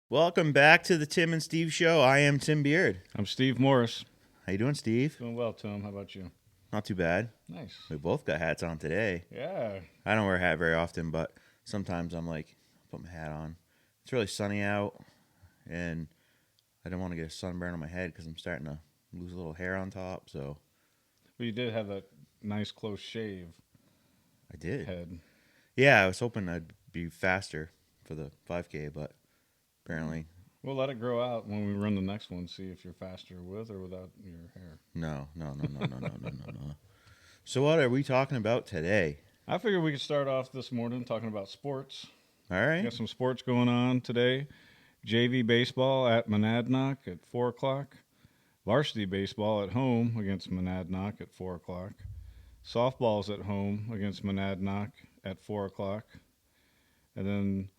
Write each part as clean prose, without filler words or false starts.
Welcome back to the Tim and Steve Show. I am Tim Beard. I'm Steve Morris. How you doing, Steve? Doing well, Tim. How about you? Not too bad. Nice. We both got hats on today. Yeah. I don't wear a hat very often, but sometimes I'm like, I'll put my hat on. It's really sunny out, and I don't want to get a sunburn on my head because I'm starting to lose a little hair on top. So Well, you did have that nice close shave I did. head. Yeah, I was hoping I'd be faster for the 5K, but apparently We'll let it grow out when we run the next one, see if you're faster with or without your hair. no. So what are we talking about today? I figured we could start off this morning talking about sports. All We right. got some sports going on today. JV baseball at Monadnock at 4 o'clock. Varsity baseball at home against Monadnock at 4 o'clock. Softball's at home against Monadnock at 4 o'clock. And then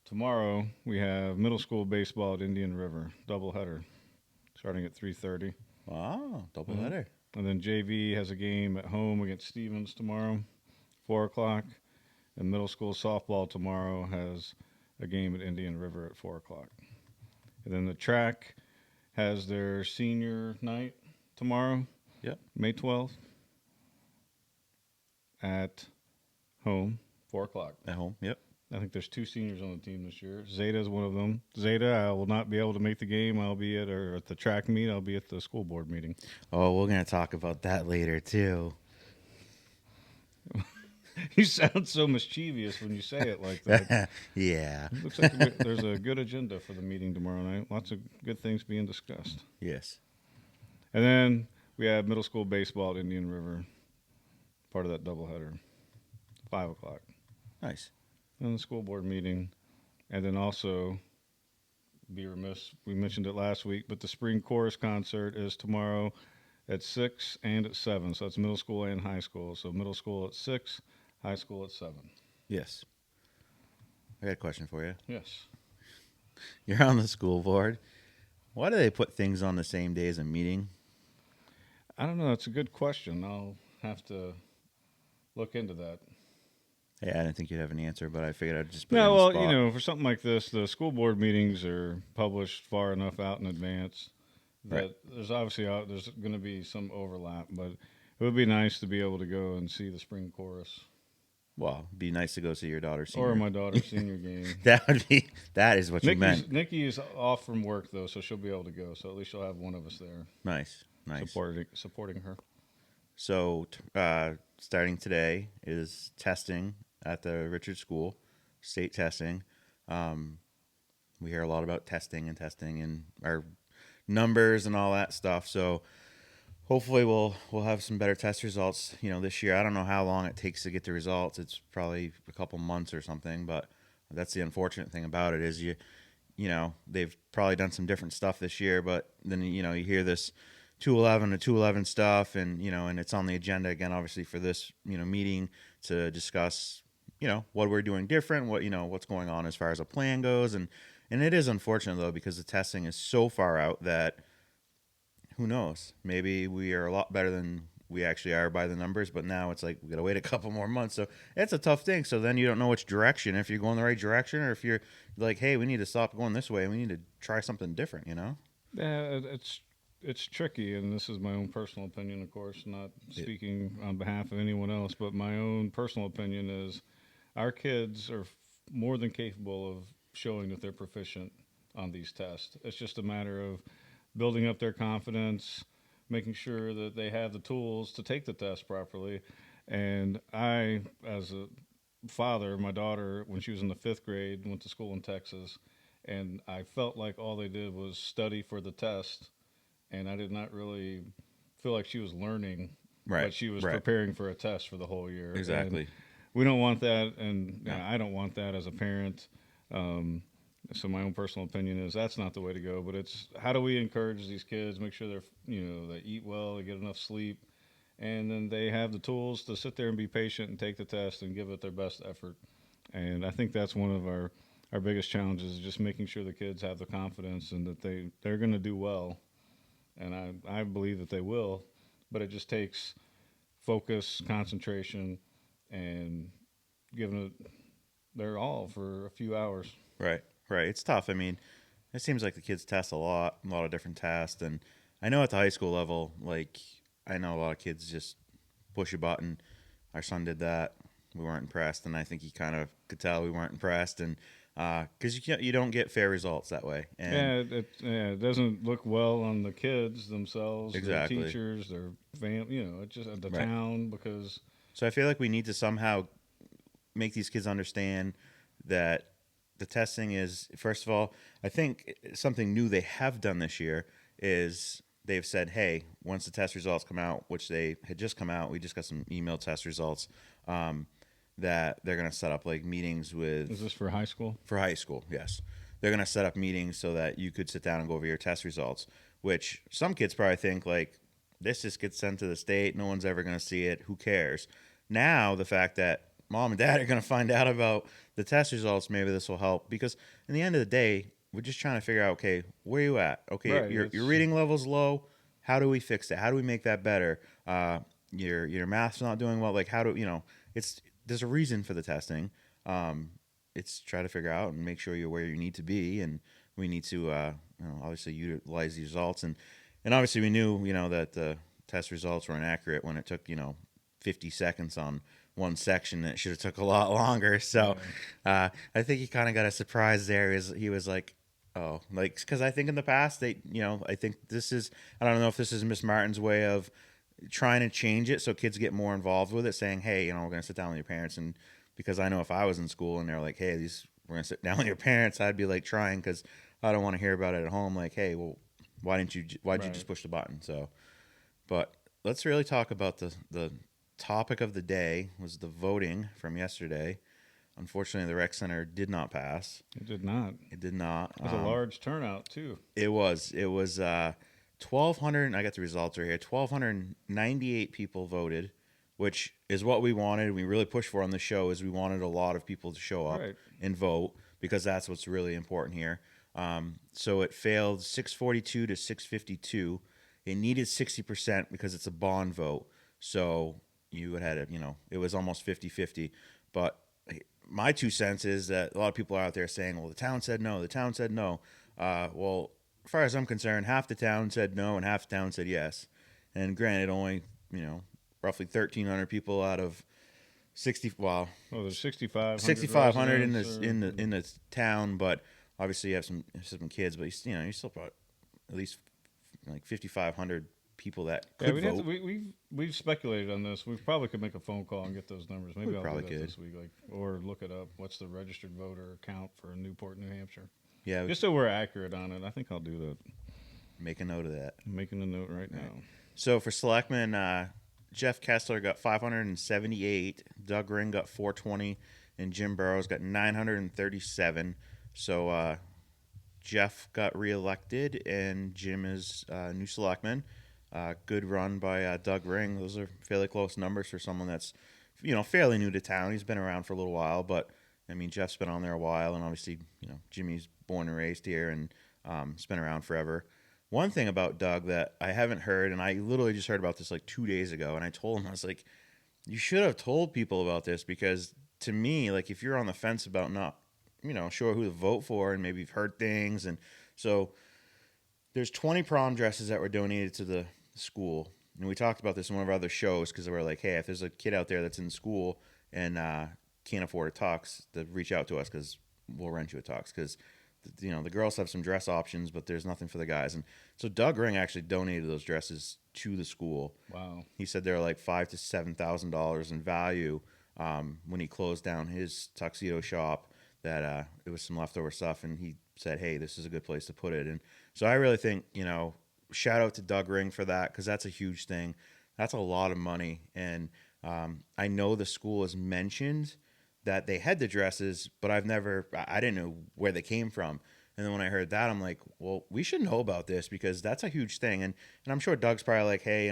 tomorrow we have middle school baseball at Indian River, doubleheader, starting at 3:30. Wow, doubleheader. And then JV has a game at home against Stevens tomorrow, 4 o'clock. And middle school softball tomorrow has a game at Indian River at 4 o'clock. And then the track has their senior night tomorrow, Yep. May 12th, at home, 4 o'clock. At home. Yep. I think there's two seniors on the team this year. Zeta is one of them. Zeta, I will not be able to make the game. I'll be at the track meet. I'll be at the school board meeting. Oh, we're going to talk about that later, too. You sound so mischievous when you say it like that. Yeah. Looks like there's a good agenda for the meeting tomorrow night. Lots of good things being discussed. Yes. And then we have middle school baseball at Indian River, part of that doubleheader, 5 o'clock. Nice. And the school board meeting. And then also, be remiss, we mentioned it last week, but the spring chorus concert is tomorrow at 6 and at 7. So that's middle school and high school. So middle school at 6, high school at 7. Yes. I got a question for you. Yes. You're on the school board. Why do they put things on the same day as a meeting? I don't know. That's a good question. I'll have to look into that. Hey, I didn't think you'd have an answer, but I figured I'd just put Yeah, you on well, the spot. for something like this, the school board meetings are published far enough out in advance that Right. there's obviously there's going to be some overlap, but it would be nice to be able to go and see the spring chorus Well, it'd be nice to go see your daughter's senior. or my daughter's senior game. That is what you meant. Nikki is off from work though, so she'll be able to go. So at least she'll have one of us there Nice. supporting her. So, starting today is testing at the Richard School, state testing. We hear a lot about testing and our numbers and all that stuff. So, hopefully, we'll have some better test results. This year. I don't know how long it takes to get the results. It's probably a couple months or something. But that's the unfortunate thing about it is they've probably done some different stuff this year. But then you hear this 211 to 211 stuff, and and it's on the agenda again, obviously for this meeting to discuss what we're doing different, what's going on as far as a plan goes, and it is unfortunate though because the testing is so far out that who knows, maybe we are a lot better than we actually are by the numbers, but now it's like we gotta wait a couple more months, so it's a tough thing. So then you don't know which direction, if you're going the right direction or if you're like, hey, we need to stop going this way and we need to try something different. Yeah, it's tricky, and this is my own personal opinion, of course, not speaking on behalf of anyone else, but my own personal opinion is our kids are more than capable of showing that they're proficient on these tests. It's just a matter of building up their confidence, making sure that they have the tools to take the test properly. And I, as a father, my daughter, when she was in the 5th grade, went to school in Texas, and I felt like all they did was study for the test, and I did not really feel like she was learning, Right. but she was Right. preparing for a test for the whole year. Exactly. And we don't want that, and No. I don't want that as a parent. So my own personal opinion is that's not the way to go. But it's how do we encourage these kids, make sure they eat well, they get enough sleep, and then they have the tools to sit there and be patient and take the test and give it their best effort. And I think that's one of our biggest challenges is just making sure the kids have the confidence and that they're going to do well. And I believe that they will, but it just takes focus, concentration, and giving it their all for a few hours. Right. It's tough. I mean, It seems like the kids test a lot of different tests, and I know at the high school level, like I know a lot of kids just push a button. Our son did that. We weren't impressed, and I think he kind of could tell we weren't impressed, and because you don't get fair results that way, and It doesn't look well on the kids themselves, their exactly teachers, their fam. You know, it just the right. town because So I feel like we need to somehow make these kids understand that the testing is, first of all, I think something new they have done this year is they've said, hey, once the test results come out, which they had just come out, we just got some email test results, um, that they're going to set up like meetings is with, this for high school? for high school, yes. They're going to set up meetings so that you could sit down and go over your test results, which some kids probably think like, this just gets sent to the state. No one's ever going to see it. Who cares? Now, the fact that mom and dad are going to find out about the test results, maybe this will help because in the end of the day, we're just trying to figure out, okay, where you at? Okay, Right. your It's reading level's low. How do we fix it? How do we make that better? Your math's not doing well. Like, how do you know? It's there's a reason for the testing. Um, it's try to figure out and make sure you're where you need to be, and we need to, obviously utilize these results, and obviously we knew, that the test results were inaccurate when it took, 50 seconds on one section that should have took a lot longer. So yeah. I think he kind of got a surprise there. He was like, oh, like because I think in the past I think this is I don't know if this is Miss Martin's way of trying to change it so kids get more involved with it, saying, hey, we're going to sit down with your parents. And because I know if I was in school and they're like, hey, we're going to sit down with your parents, I'd be like trying because I don't want to hear about it at home. Like, hey, well, why'd you Right. just push the button? So, but let's really talk about the topic of the day was the voting from yesterday. Unfortunately, the rec center did not pass. It did not. It did not. It was a large turnout too. It was 1,200. I got the results right here. 1,298 people voted, which is what we wanted. We really pushed for on the show. Is we wanted a lot of people to show up Right. and vote because that's what's really important here. So it failed 642 to 652. It needed 60% because it's a bond vote. So you had it was almost 50-50. But my 2 cents is that a lot of people are out there saying, well, the town said no. The town said no. Well, as far as I'm concerned, half the town said no and half the town said yes. And granted, only, roughly 1,300 people out of 60, well, Well, there's 6,500 6,500 in residents, this or in the town, but obviously you have some kids, but you still brought at least like 5,500 people that yeah, could vote. we've speculated on this. We probably could make a phone call and get those numbers. Maybe We I'll probably do that could. this week, or look it up. What's the registered voter count for Newport, New Hampshire? Yeah, Just so we're accurate on it. I think I'll do that. make a note of that. I'm making a note right Right. now. So for selectmen, Jeff Kessler got 578, Doug Ring got 420, and Jim Burrows got 937. So Jeff got reelected, and Jim is new selectman. Good run by Doug Ring. Those are fairly close numbers for someone that's fairly new to town. He's been around for a little while, but I mean Jeff's been on there a while, and obviously Jimmy's born and raised here and has been around forever. One thing about Doug that I haven't heard, and I literally just heard about this like 2 days ago, and I told him, I was like, you should have told people about this because to me, like if you're on the fence about not, sure who to vote for, and maybe you've heard things, and so there's 20 prom dresses that were donated to the school, and we talked about this in one of our other shows because we were like, hey, if there's a kid out there that's in school and can't afford a tux, to reach out to us because we'll rent you a tux because the girls have some dress options, but there's nothing for the guys. And so Doug Ring actually donated those dresses to the school. Wow. He said they're like $5,000 to $7,000 in value. When he closed down his tuxedo shop, that it was some leftover stuff, and he said, "Hey, this is a good place to put it." And so I really think shout out to Doug Ring for that because that's a huge thing. That's a lot of money, and I know the school has mentioned that they had the dresses, but I didn't know where they came from. And then when I heard that, I'm like, well, we should know about this because that's a huge thing. And I'm sure Doug's probably like, hey,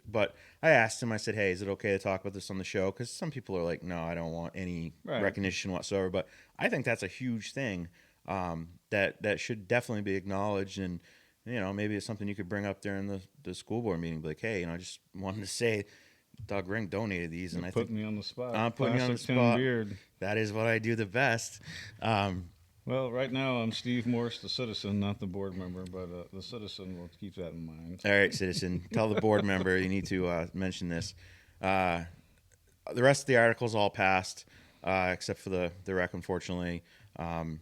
but I asked him, I said, hey, is it okay to talk about this on the show? Because some people are like, no, I don't want any Right. recognition whatsoever. But I think that's a huge thing that should definitely be acknowledged. And, maybe it's something you could bring up during the school board meeting. Be like, hey, I just wanted to say Doug Ring donated these. And You're I putting think me on the spot. I'm putting you on the Classic Tim spot. Beard. That is what I do the best. Well, right now I'm Steve Morse, the citizen, not the board member, but the citizen will keep that in mind. All right, citizen, tell the board member you need to mention this. Uh, the rest of the articles all passed, except for the rec, unfortunately. Um,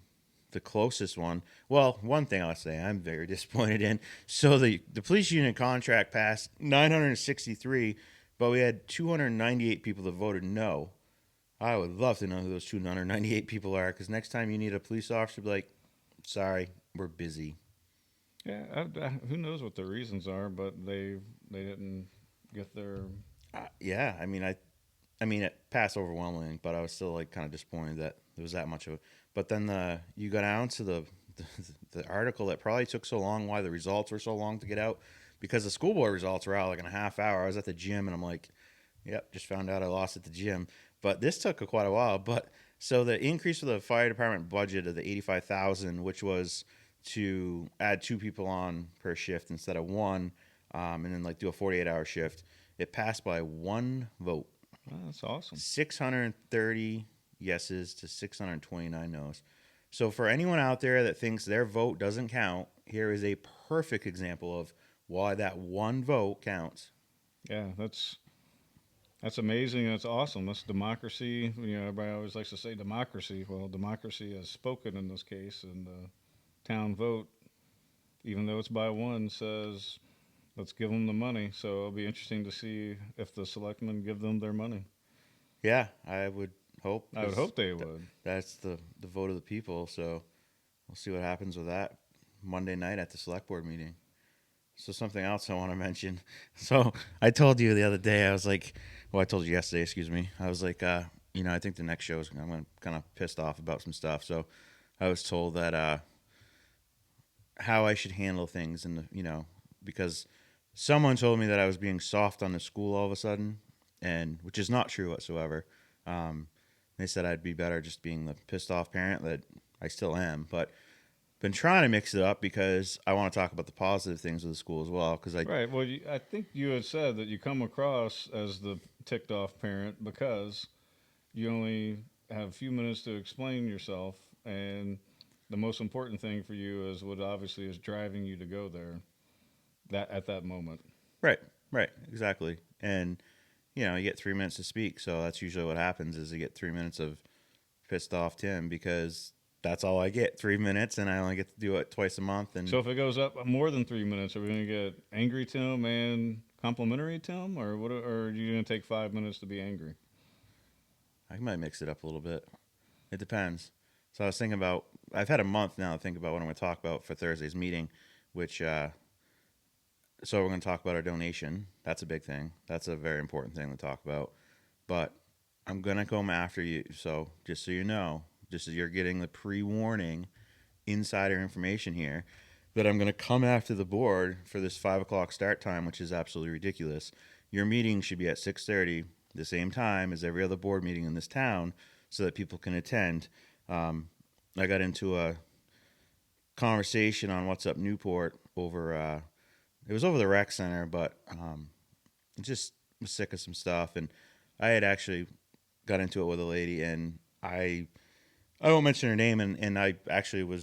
the closest one. Well, one thing I'll say I'm very disappointed in. So the police union contract passed 963, but we had 298 people that voted no. I would love to know who those 298 people are, because next time you need a police officer, be like, sorry, we're busy. Yeah, who knows what the reasons are, but they didn't get their. Yeah, I mean, it passed overwhelmingly, but I was still like kind of disappointed that there was that much of it. But then you got down to the the article that probably took so long, why the results were so long to get out, because the school board results were out like in a half hour. I was at the gym and I'm like, yep, just found out I lost at the gym. But this took quite a while. But so the increase for the fire department budget of the 85,000, which was to add two people on per shift instead of one, and then like do a 48-hour shift, it passed by one vote. Oh, that's awesome. 630 yeses to 629 noes. So for anyone out there that thinks their vote doesn't count, here is a perfect example of why that one vote counts. Yeah, that's amazing. That's awesome. That's democracy. You know, everybody always likes to say democracy. Well, democracy has spoken in this case, and the town vote, even though it's by one, says let's give them the money. So it'll be interesting to see if the selectmen give them their money. Yeah, I would hope, I would because hope they would. that's the vote of the people. So we'll see what happens with that Monday night at the select board meeting. So something else I want to mention. So I told you the other day, I was like, well, I told you yesterday, excuse me. I was like, I think the next show is, I'm kind of pissed off about some stuff. So I was told that how I should handle things, and because someone told me that I was being soft on the school all of a sudden, and which is not true whatsoever. Um, they said I'd be better just being the pissed off parent that I still am, but been trying to mix it up because I want to talk about the positive things of the school as well. Because Right. Well, I think you had said that you come across as the ticked off parent because you only have a few minutes to explain yourself, and the most important thing for you is what obviously is driving you to go there that at that moment. right, right, exactly, and you get 3 minutes to speak, so that's usually what happens is you get 3 minutes of pissed off Tim, because that's all I get, 3 minutes, and I only get to do it twice a month, and So if it goes up more than 3 minutes, are we going to get angry Tim and complimentary Tim, or what? Or are you going to take 5 minutes to be angry? I might mix it up a little bit. It depends. So I was thinking about. I've had a month now to think about what I'm going to talk about for Thursday's meeting, which so we're going to talk about our donation. That's a big thing. That's a very important thing to talk about. But I'm going to come after you. So just so you know, just as you're getting the pre-warning, insider information here, that I'm going to come after the board for this 5 o'clock start time, which is absolutely ridiculous. Your meeting should be at 6:30, the same time as every other board meeting in this town, so that people can attend. I got into a conversation on What's Up Newport over. It was over the rec center, but just was sick of some stuff, and I had actually got into it with a lady, and I won't mention her name, and I actually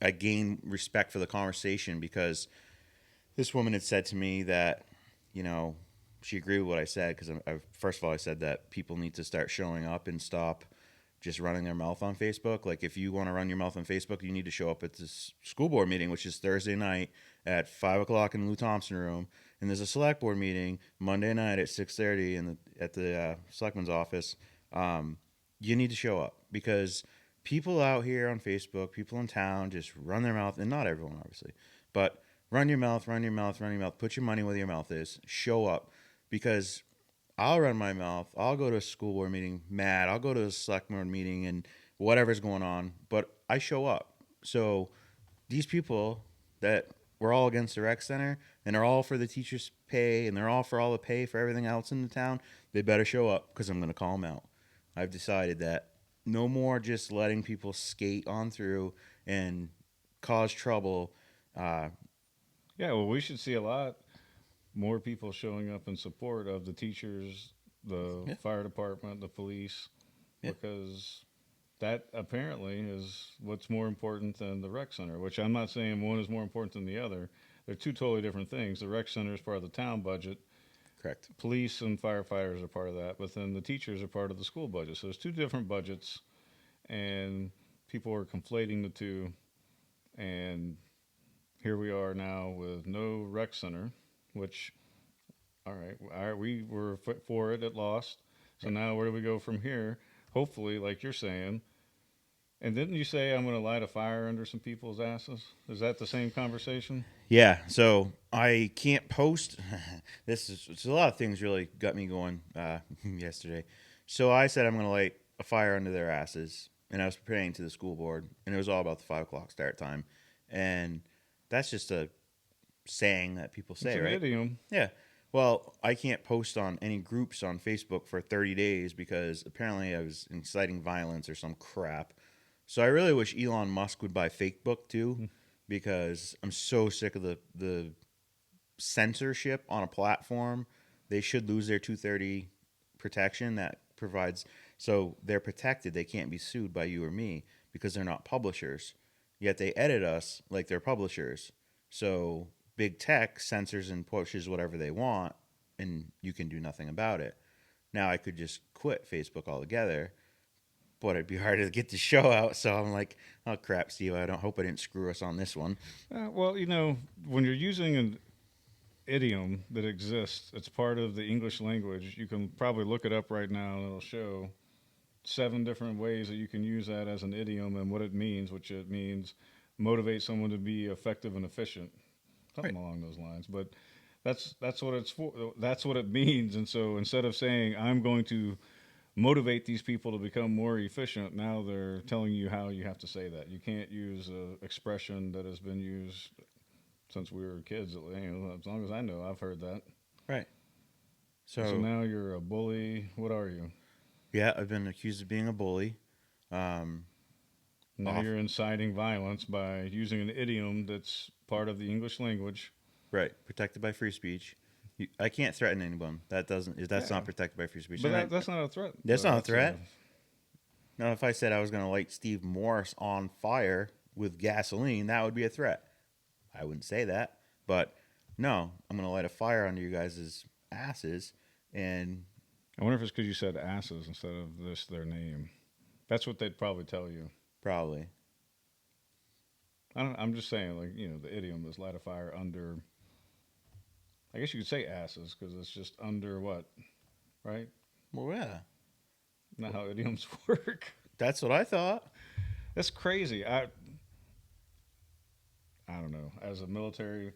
I gained respect for the conversation, because this woman had said to me that, you know, she agreed with what I said, because first of all, I said that people need to start showing up and stop just running their mouth on Facebook. Like, if you want to run your mouth on Facebook, you need to show up at this school board meeting, which is Thursday night at 5 o'clock in the Lou Thompson room, and there's a select board meeting Monday night at 6:30 at the selectman's office. You need to show up, because people out here on Facebook, people in town, just run their mouth, and not everyone, obviously, but run your mouth, run your mouth, run your mouth. Put your money where your mouth is. Show up, because I'll run my mouth. I'll go to a school board meeting mad. I'll go to a select board meeting and whatever's going on, but I show up. So these people that we're all against the rec center, and they're all for the teachers' pay, and they're all for all the pay for everything else in the town, they better show up, because I'm going to call them out. I've decided that no more just letting people skate on through and cause trouble. Uh, Yeah, well, we should see a lot more people showing up in support of the teachers, the yeah, fire department, the police, yeah, because that apparently is what's more important than the rec center, which I'm not saying one is more important than the other. They're two totally different things. The rec center is part of the town budget. Correct. Police and firefighters are part of that, but then the teachers are part of the school budget. So there's two different budgets, and people are conflating the two. And here we are now with no rec center, which, all right, we were for it, it lost. So Right. now where do we go from here? Hopefully, like you're saying, and didn't you say I'm going to light a fire under some people's asses? Is that the same conversation? Yeah. So I can't post. This is it's a lot of things really got me going yesterday. So I said I'm going to light a fire under their asses, and I was preparing to the school board, and it was all about the 5 o'clock start time, and that's just a saying that people It's say, an right? idiom. Yeah. Well, I can't post on any groups on Facebook for 30 days because apparently I was inciting violence or some crap. So I really wish Elon Musk would buy Facebook too, because I'm so sick of the censorship on a platform. They should lose their 230 protection that provides, so they're protected. They can't be sued by you or me because they're not publishers. Yet they edit us like they're publishers. So big tech censors and pushes whatever they want, and you can do nothing about it. Now I could just quit Facebook altogether, but it'd be hard to get the show out. So I'm like, oh crap, Steve. I don't hope I didn't screw us on this one. Well, when you're using an idiom that exists, it's part of the English language. You can probably look it up right now, and it'll show 7 different ways that you can use that as an idiom and what it means, which it means motivate someone to be effective and efficient, something Right. along those lines. But that's what it's for. That's what it means. And so instead of saying I'm going to motivate these people to become more efficient, now they're telling you how you have to say that. You can't use an expression that has been used since we were kids. As long as I know, I've heard that. Right. So So now you're a bully. What are you? yeah, I've been accused of being a bully. Um, Now off you're inciting violence by using an idiom that's part of the English language. right, protected by free speech. I can't threaten anyone. That's Yeah, not protected by free speech. but And that's not a threat. that's not a That's a threat. Now, if I said I was going to light Steve Morris on fire with gasoline, that would be a threat. I wouldn't say that, but no, I'm going to light a fire under you guys' asses, and I wonder if it's because you said asses instead of this their name. That's what they'd probably tell you. probably. I don't. I'm just saying, like the idiom is light a fire under. I guess you could say asses because it's just under what, right? Well, yeah, Not how idioms work. that's what I thought. That's crazy. I don't know. As a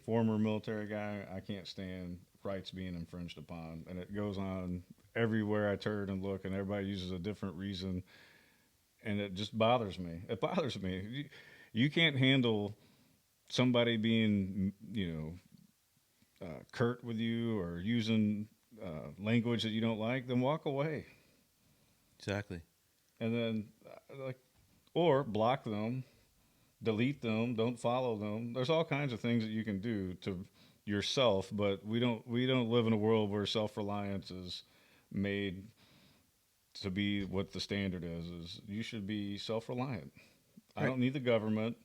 former military guy, I can't stand rights being infringed upon, and it goes on everywhere I turn and look, and everybody uses a different reason, and it just bothers me. It bothers me. You can't handle somebody being, curt with you or using language that you don't like, then walk away, Exactly. and then or block them, delete them, don't follow them. There's all kinds of things that you can do to yourself, but we don't live in a world where self-reliance is made to be what the standard is you should be self-reliant. I Right. don't need the government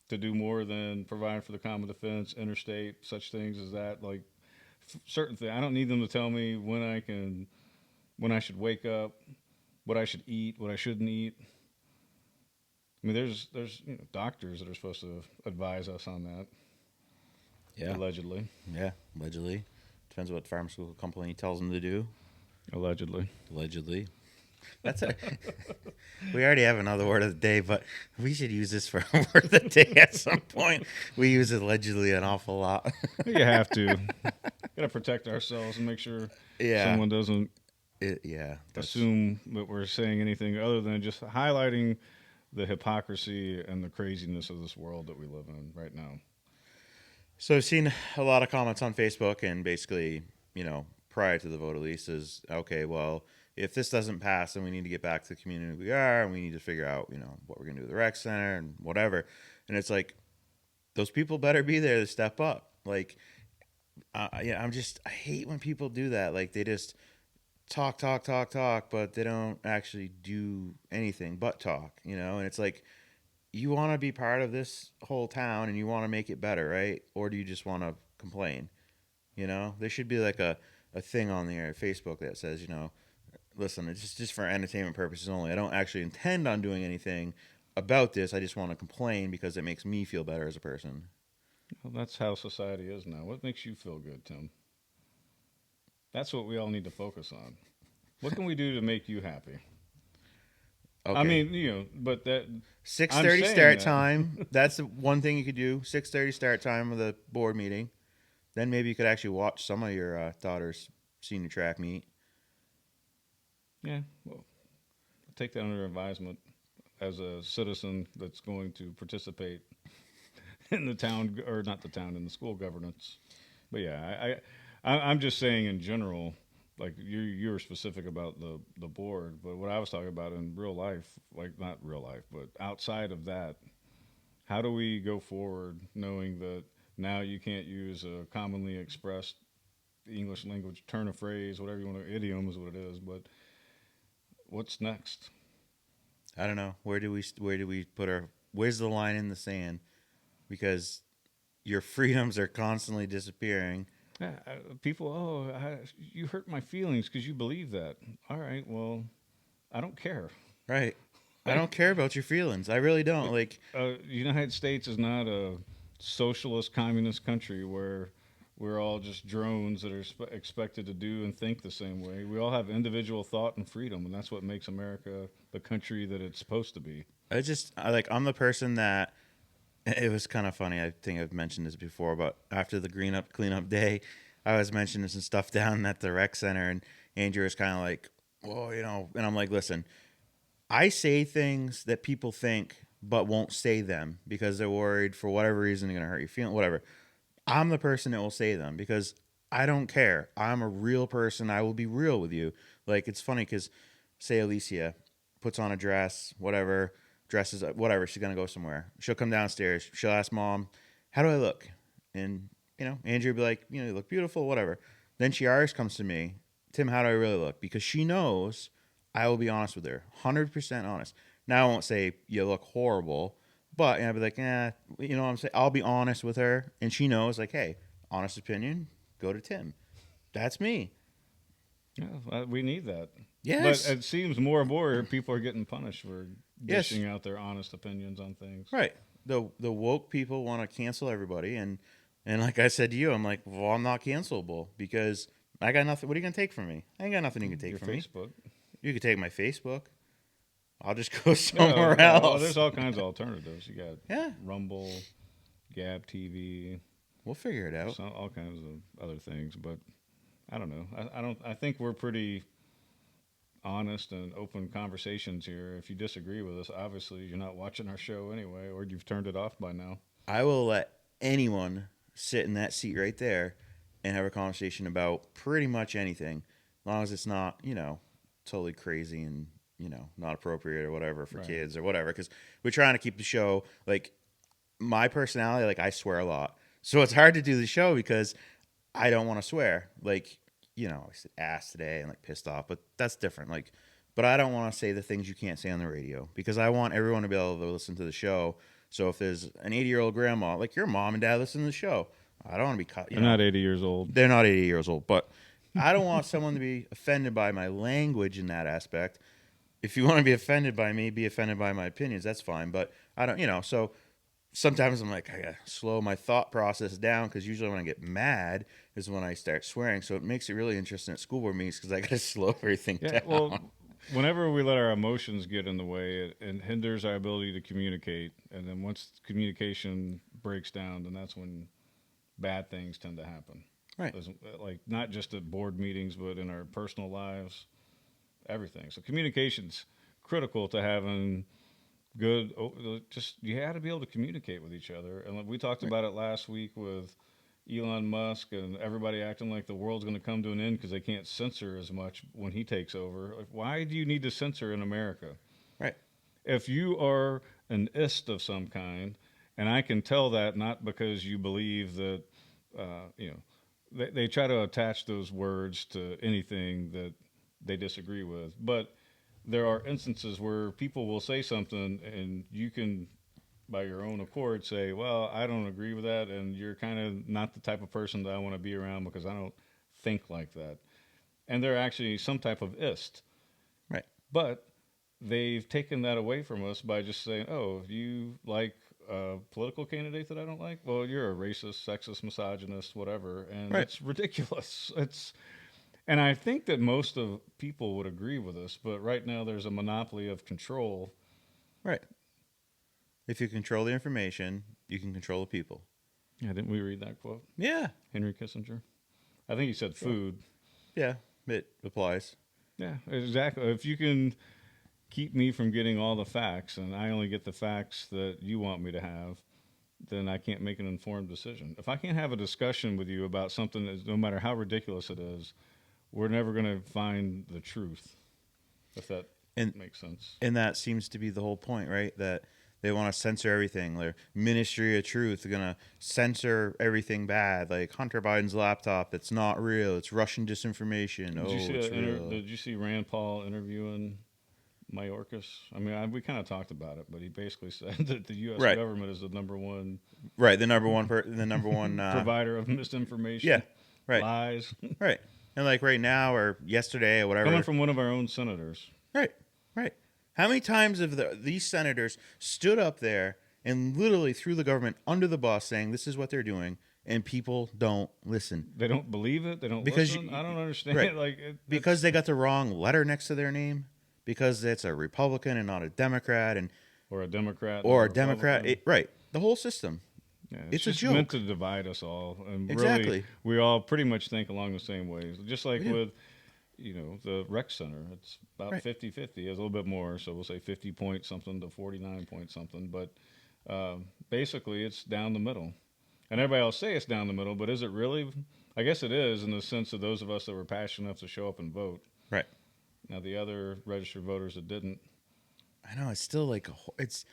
to do more than provide for the common defense, interstate, such things as that. Like certain things, I don't need them to tell me when I should wake up, what I should eat, what I shouldn't eat. I mean, there's doctors that are supposed to advise us on that, Yeah. allegedly. Yeah. Allegedly. Depends what pharmaceutical company tells them to do. Allegedly. Allegedly. That's a. We already have another word of the day, but we should use this for a word of the day at some point. We use allegedly an awful lot. You have to. Got to protect ourselves and make sure Yeah. someone doesn't Yeah. assume that we're saying anything other than just highlighting the hypocrisy and the craziness of this world that we live in right now. So I've seen a lot of comments on Facebook, and basically, prior to the vote at least, is okay. Well, if this doesn't pass, then we need to get back to the community we are, and we need to figure out, what we're gonna do with the rec center and whatever. And it's like those people better be there to step up. Like, yeah, I hate when people do that. Like they just talk, talk, talk, talk, but they don't actually do anything but talk, and it's like, you want to be part of this whole town and you want to make it better, right? Or do you just want to complain? There should be like a thing on there, Facebook, that says, listen, it's just for entertainment purposes only. I don't actually intend on doing anything about this. I just want to complain because it makes me feel better as a person. Well, that's how society is now. What makes you feel good, Tim? That's what we all need to focus on. What can we do to make you happy? I Okay. mean, but that Six I'm thirty saying start that. time. That's the one thing you could do. 6:30 start time of the board meeting. Then maybe you could actually watch some of your daughter's senior track meet. Yeah, well, take that under advisement as a citizen that's going to participate in the town, or not the town, in the school governance. But yeah, I'm just saying in general, like you're specific about the board, but what I was talking about in real life, like not real life, but outside of that, how do we go forward knowing that now you can't use a commonly expressed English language turn of phrase, whatever you want to, idiom is what it is, but what's next? I don't know. Where do we put our where's the line in the sand? Because your freedoms are constantly disappearing. Yeah, people, you hurt my feelings because you believe that. All right, well, I don't care. Right. I Like, don't care about your feelings. I really don't. Like, United States is not a socialist communist country where we're all just drones that are expected to do and think the same way. We all have individual thought and freedom, and that's what makes America the country that it's supposed to be. I'm the person that it was kind of funny. I think I've mentioned this before, but after the green up cleanup day, I was mentioning some stuff down at the rec center, and Andrew was kind of like, "Well, and I'm like, listen, I say things that people think but won't say them because they're worried for whatever reason they're gonna hurt your feeling, whatever. I'm the person that will say them because I don't care. I'm a real person. I will be real with you. Like, it's funny because, say Alicia puts on a dress, whatever, dresses up, whatever. She's gonna go somewhere. She'll come downstairs. She'll ask mom, "How do I look?" And Andrew will be like, "You look beautiful, whatever." Then she always comes to me, "Tim, how do I really look?" Because she knows I will be honest with her, 100% honest. Now I won't say you look horrible, but I'll be like, what I'm saying. I'll be honest with her, and she knows, like, hey, honest opinion, go to Tim. That's me. Yeah, we need that. But Yes, it seems more and more people are getting punished for yes, dishing out their honest opinions on things. right. The woke people want to cancel everybody, and like I said to you, I'm like, well, I'm not cancelable because I got nothing. What are you gonna take from me? I ain't got nothing you can take Your from me. Facebook. You can take my Facebook. I'll just go Yeah, somewhere yeah. Well, there's else. all kinds of alternatives. You got Yeah, Rumble, Gab TV, we'll figure it out. all kinds of other things. But I don't know. I don't. I think we're pretty honest and open conversations here. If you disagree with us, obviously you're not watching our show anyway, or you've turned it off by now. I will let anyone sit in that seat right there and have a conversation about pretty much anything, as long as it's not, totally crazy and, not appropriate or whatever for Right. kids or whatever. Because we're trying to keep the show, like, my personality, like, I swear a lot. So it's hard to do the show because I don't want to swear. Like, I said ass today and like pissed off, but that's different. Like, but I don't want to say the things you can't say on the radio because I want everyone to be able to listen to the show. So if there's an 80-year-old grandma, like your mom and dad listen to the show, I don't want to be cut. They're not 80 years old. They're not 80 years old, but I don't want someone to be offended by my language in that aspect. If you want to be offended by me, be offended by my opinions. That's fine, but I don't. So sometimes I'm like, I gotta slow my thought process down because usually when I get mad is when I start swearing. So it makes it really interesting at school board meetings because I gotta slow everything Yeah. Well, down. whenever we let our emotions get in the way, it hinders our ability to communicate. And then once communication breaks down, then that's when bad things tend to happen. Right. Like not just at board meetings, but in our personal lives, everything. So communication's critical to having good. Just you had to be able to communicate with each other, and we talked Right. about it last week with Elon Musk and everybody acting like the world's going to come to an end because they can't censor as much when he takes over. Like, why do you need to censor in America? Right. If you are an ist of some kind, and I can tell that not because you believe that, you know, they try to attach those words to anything that they disagree with. But there are instances where people will say something and you can, by your own accord, say, well, I don't agree with that. And you're kind of not the type of person that I want to be around because I don't think like that. And they're actually some type of ist. Right. But they've taken that away from us by just saying, oh, if you like a political candidate that I don't like, well, you're a racist, sexist, misogynist, whatever. And Right. it's ridiculous. And I think that most of people would agree with us, but right now there's a monopoly of control. Right. If you control the information, you can control the people. Yeah, didn't we read that quote? Yeah. Henry Kissinger. I think he said food. Yeah. It applies. Yeah, exactly. If you can keep me from getting all the facts and I only get the facts that you want me to have, then I can't make an informed decision. If I can't have a discussion with you about something that, no matter how ridiculous it is, we're never going to find the truth, if that And makes sense. and that seems to be the whole point, right? That they want to censor everything. Their Ministry of Truth are gonna censor everything bad, like Hunter Biden's laptop. That's not real. It's Russian disinformation. Did Oh, you see it's real. Did you see Rand Paul interviewing Mayorkas? I mean, we kind of talked about it, but he basically said that the U.S. Right. government is the number one Right. The number one. The number one. provider of misinformation, Yeah. Right. lies, Right. And like right now or yesterday or whatever. coming from one of our own senators. Right. Right. How many times have these senators stood up there and literally threw the government under the bus, saying this is what they're doing, and people don't listen They don't believe it. They don't Because listen. you- I don't understand. right. Like because they got the wrong letter next to their name, because it's a Republican and not a Democrat, and or a Democrat, or not a Democrat. Republican. Right. The whole system. Yeah, it's a just joke. meant to divide us all, and Exactly. really, we all pretty much think along the same ways. Just like We do. with, the rec center, it's about Right. 50-50. It's a little bit more, so we'll say 50 point something to 49 point something. But basically, it's down the middle, and everybody else say it's down the middle. But is it really? I guess it is in the sense of those of us that were passionate enough to show up and vote. Right. Now the other registered voters that didn't. I know it's still like it's.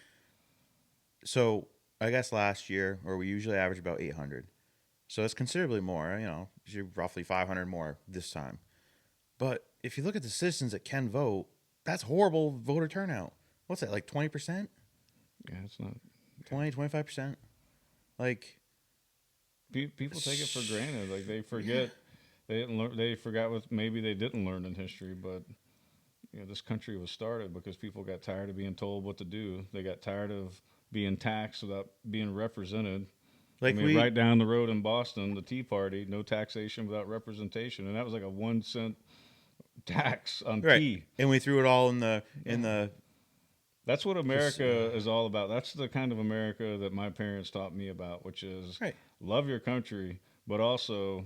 So I guess last year, or we usually average about 800, so it's considerably more. Usually roughly 500 more this time. But if you look at the citizens that can vote, that's horrible voter turnout. What's that, like 20%? Yeah, it's not. 20, 25%? Like, People take it for granted. Like they forget, they didn't learn. They forgot what maybe they didn't learn in history. But this country was started because people got tired of being told what to do. They got tired of being taxed without being represented. like I mean, we right down the road in Boston, the Tea Party, no taxation without representation, and that was like a 1 cent tax on right, tea. and we threw it all in the That's what America is all about. That's the kind of America that my parents taught me about, which is right, love your country, but also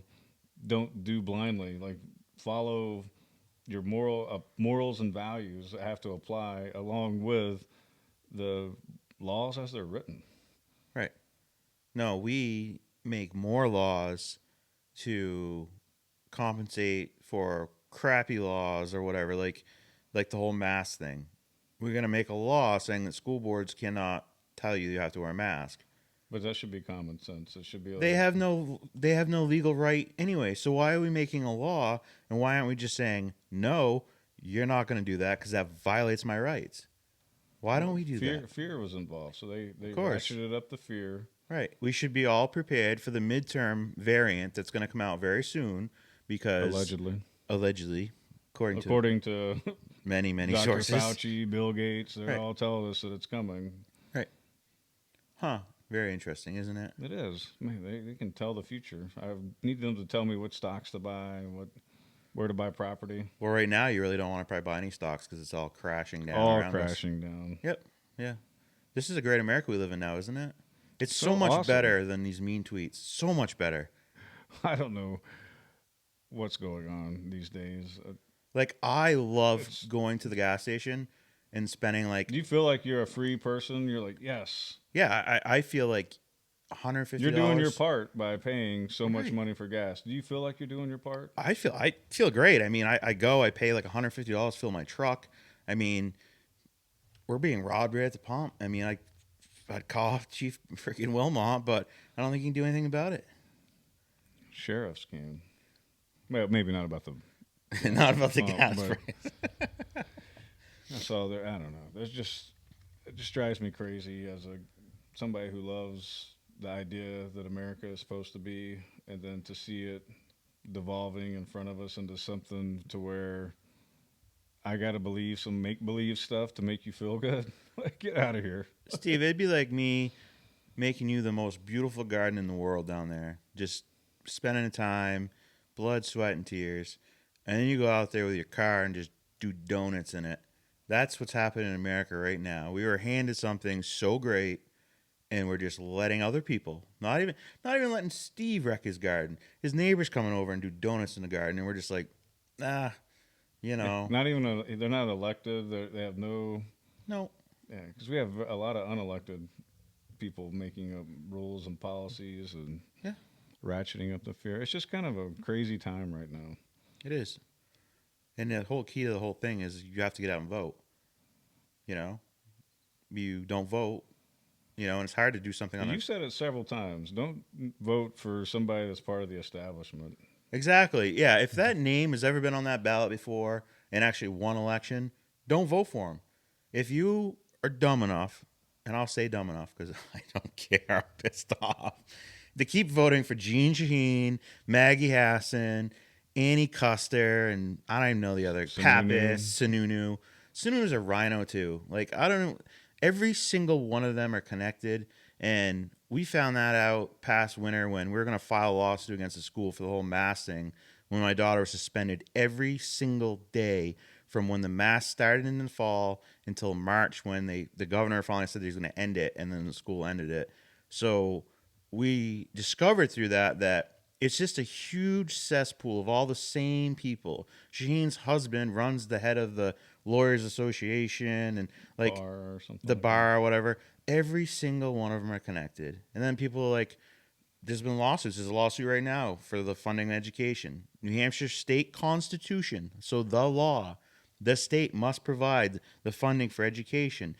don't do blindly. Like follow your morals and values that have to apply along with the laws as they're written. right. No, we make more laws to compensate for crappy laws or whatever, like the whole mask thing. We're gonna make a law saying that school boards cannot tell you have to wear a mask. But that should be common sense. It should be. They have no legal right anyway. So why are we making a law, and why aren't we just saying no? You're not going to do that because that violates my rights. Why don't we do that? Fear was involved, so they Of course. ratcheted up the fear. Right. We should be all prepared for the midterm variant that's going to come out very soon, because allegedly, according to to many Dr. sources. Fauci, Bill Gates, they're Right. all telling us that it's coming. Right. Huh. Very interesting, isn't it? It is. Man, they can tell the future. I need them to tell me what stocks to buy, where to buy property. Well, right now you really don't want to probably buy any stocks because it's all crashing down. All around us. crashing down. Yep. Yeah. This is a great America we live in now, isn't it? It's so So much awesome. better than these mean tweets. So much better. I don't know what's going on these days. Like, I love going to the gas station and spending like, Do you feel like you're a free person? You're like, yes. yeah, I feel like $150. You're doing your part by paying so much Right. money for gas. Do you feel like you're doing your part? I feel great. I mean, I go, I pay like $150 to fill my truck. I mean, we're being robbed right at the pump. I mean, I'd call off Chief freaking Wilmot, but I don't think he can do anything about it. Sheriffs can. Well, maybe not about the Not about the Well, gas but price. that's all there. I don't know. There's just it just drives me crazy as a somebody who loves the idea that America is supposed to be, and then to see it devolving in front of us into something to where I gotta believe some make believe stuff to make you feel good. Like, get out of here. Steve, it'd be like me making you the most beautiful garden in the world down there. Just spending the time, blood, sweat, and tears. And then you go out there with your car and just do donuts in it. That's what's happening in America right now. We were handed something so great and we're just letting other people, not even letting Steve wreck his garden. His neighbors coming over and do donuts in the garden and we're just like, ah, you Like, know, not even they're not elected. They have no. no. Yeah, because we have a lot of unelected people making up rules and policies and Yeah, ratcheting up the fear. It's just kind of a crazy time right now. it is. And the whole key to the whole thing is you have to get out and vote. You know, you don't vote, and it's hard to do something on You a. said it several times. Don't vote for somebody that's part of the establishment. Exactly. Yeah. If that name has ever been on that ballot before and actually won election, don't vote for him. If you are dumb enough, and I'll say dumb enough because I don't care, I'm pissed off, to keep voting for Gene Shaheen, Maggie Hassan, Annie Custer, and I don't even know the other, Pappas, Sununu. Sununu. Sununu's a rhino too. Like, I don't know. Every single one of them are connected. And we found that out past winter when we were going to file a lawsuit against the school for the whole mask thing when my daughter was suspended every single day from when the mask started in the fall until March when the governor finally said he was going to end it and then the school ended it. So we discovered through that it's just a huge cesspool of all the same people. Shaheen's husband runs the head of the Lawyers Association and like Bar or something the like that. bar or whatever. Every single one of them are connected. And then people are like, there's been lawsuits. There's a lawsuit right now for the funding of education. New Hampshire state constitution. So the law, the state must provide the funding for education.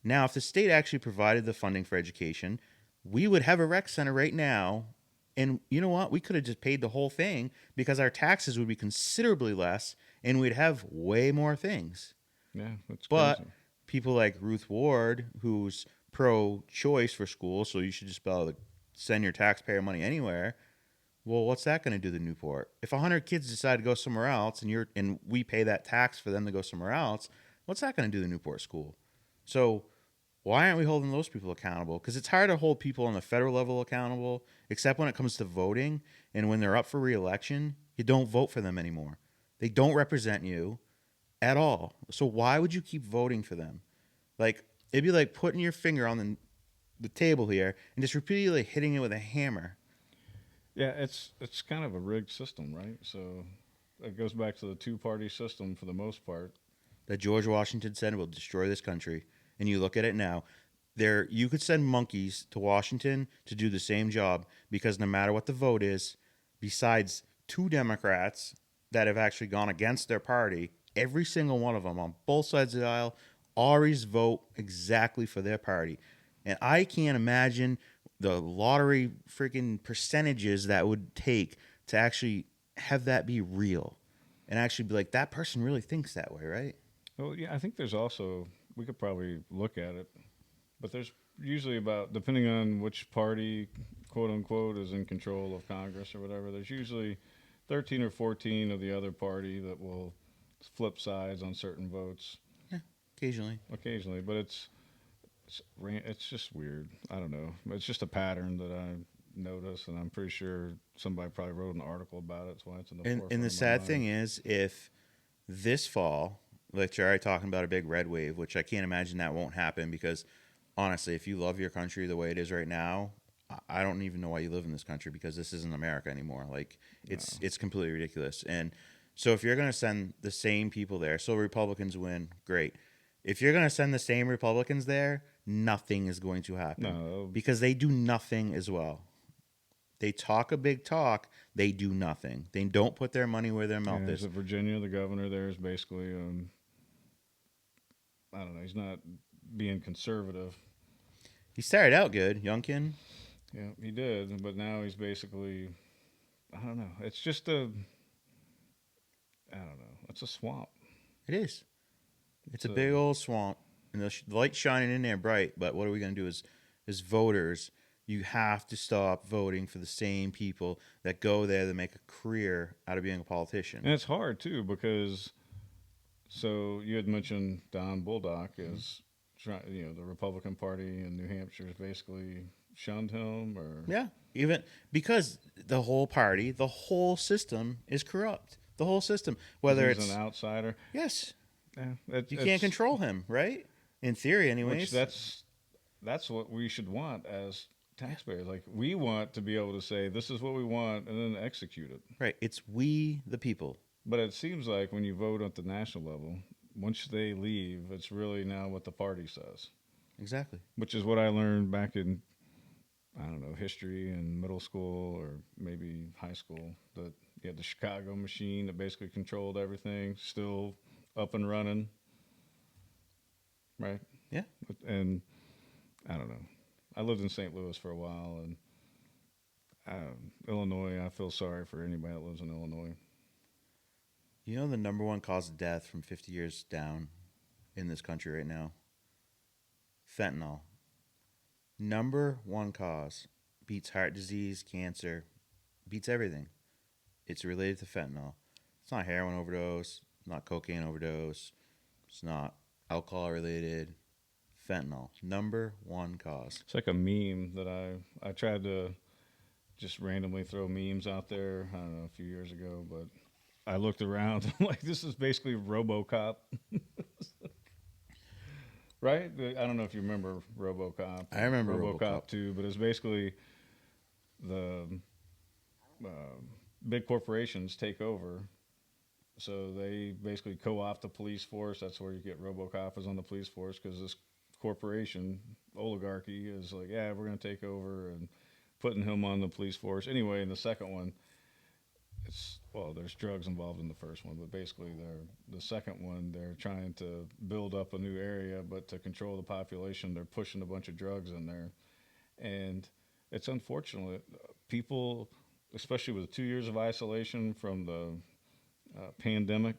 Now, if the state actually provided the funding for education, we would have a rec center right now. And you know what? We could have just paid the whole thing because our taxes would be considerably less and we'd have way more things. Yeah, that's But crazy. people like Ruth Ward, who's pro-choice for schools, so you should just be able to send your taxpayer money anywhere. Well, what's that going to do to Newport? If 100 kids decide to go somewhere else, and we pay that tax for them to go somewhere else, what's that going to do to Newport School? So why aren't we holding those people accountable? Because it's hard to hold people on the federal level accountable, except when it comes to voting and when they're up for reelection. You don't vote for them anymore. They don't represent you at all. So why would you keep voting for them? Like, it'd be like putting your finger on the table here and just repeatedly hitting it with a hammer. Yeah, it's kind of a rigged system, right? So it goes back to the two-party system for the most part. That George Washington said will destroy this country. And you look at it now. You could send monkeys to Washington to do the same job because no matter what the vote is, besides two Democrats that have actually gone against their party, every single one of them on both sides of the aisle always vote exactly for their party. And I can't imagine the lottery freaking percentages that would take to actually have that be real and actually be like, that person really thinks that way, right? Well, yeah, I think there's also we could probably look at it, but there's usually about depending on which party, quote unquote, is in control of Congress or whatever. There's usually 13 or 14 of the other party that will flip sides on certain votes Yeah, occasionally. occasionally, but it's just weird. I don't know. It's just a pattern that I notice, and I'm pretty sure somebody probably wrote an article about it. That's why it's in the And forefront the of my sad mind. thing is, if this fall, like you're already talking about a big red wave, which I can't imagine that won't happen because honestly, if you love your country the way it is right now, I don't even know why you live in this country because this isn't America anymore. Like No. it's completely ridiculous. And so if you're going to send the same people there, so Republicans win, great. If you're going to send the same Republicans there, nothing is going to happen No, because they do nothing as well. They talk a big talk, they do nothing. They don't put their money where their mouth yeah, is is. it Virginia? The governor there is basically, I don't know, he's not being conservative. He started out good, Youngkin. Yeah, he did, but now he's basically, I don't know. It's just a, I don't know. It's a swamp. It is. It's a So big old swamp, and the light's shining in there bright. But what are we going to do as voters? You have to stop voting for the same people that go there to make a career out of being a politician. and it's hard too because so you had mentioned Don Bullock Mhm. is trying. You know, the Republican Party in New Hampshire has basically shunned him, or Yeah, even because the whole party, the whole system is corrupt. The whole system, because whether he's an it's outsider. yes, Yeah, you can't it's control him, right? In theory, which anyways. that's what we should want as taxpayers. Like we want to be able to say this is what we want and then execute it. Right. It's we the people. But it seems like when you vote at the national level, once they leave, it's really now what the party says, Exactly. which is what I learned back in I don't know history in middle school or maybe high school. That you had the Chicago machine that basically controlled everything, still up and running, right? Yeah. And I don't know. I lived in St. Louis for a while, and Illinois. I feel sorry for anybody that lives in Illinois. You know the number one cause of death from 50 years down in this country right now? Fentanyl. Number one cause. Beats heart disease, cancer, beats everything. It's related to fentanyl. It's not heroin overdose, not cocaine overdose, it's not alcohol related. Fentanyl. Number one cause. It's like a meme that I tried to just randomly throw memes out there. I don't know a few years ago, but I looked around. I'm like, this is basically RoboCop, right? I don't know if you remember RoboCop, I remember RoboCop RoboCop. 2, but it's basically the uh, big corporations take over. So they basically co-opt the police force. That's where you get RoboCop is on the police force because this corporation oligarchy is like, yeah, we're going to take over and putting him on the police force. Anyway, in the second one, it's well, there's drugs involved in the first one, but basically, the second one they're trying to build up a new area, but to control the population, they're pushing a bunch of drugs in there, and it's unfortunate. People, especially with 2 years of isolation from the pandemic,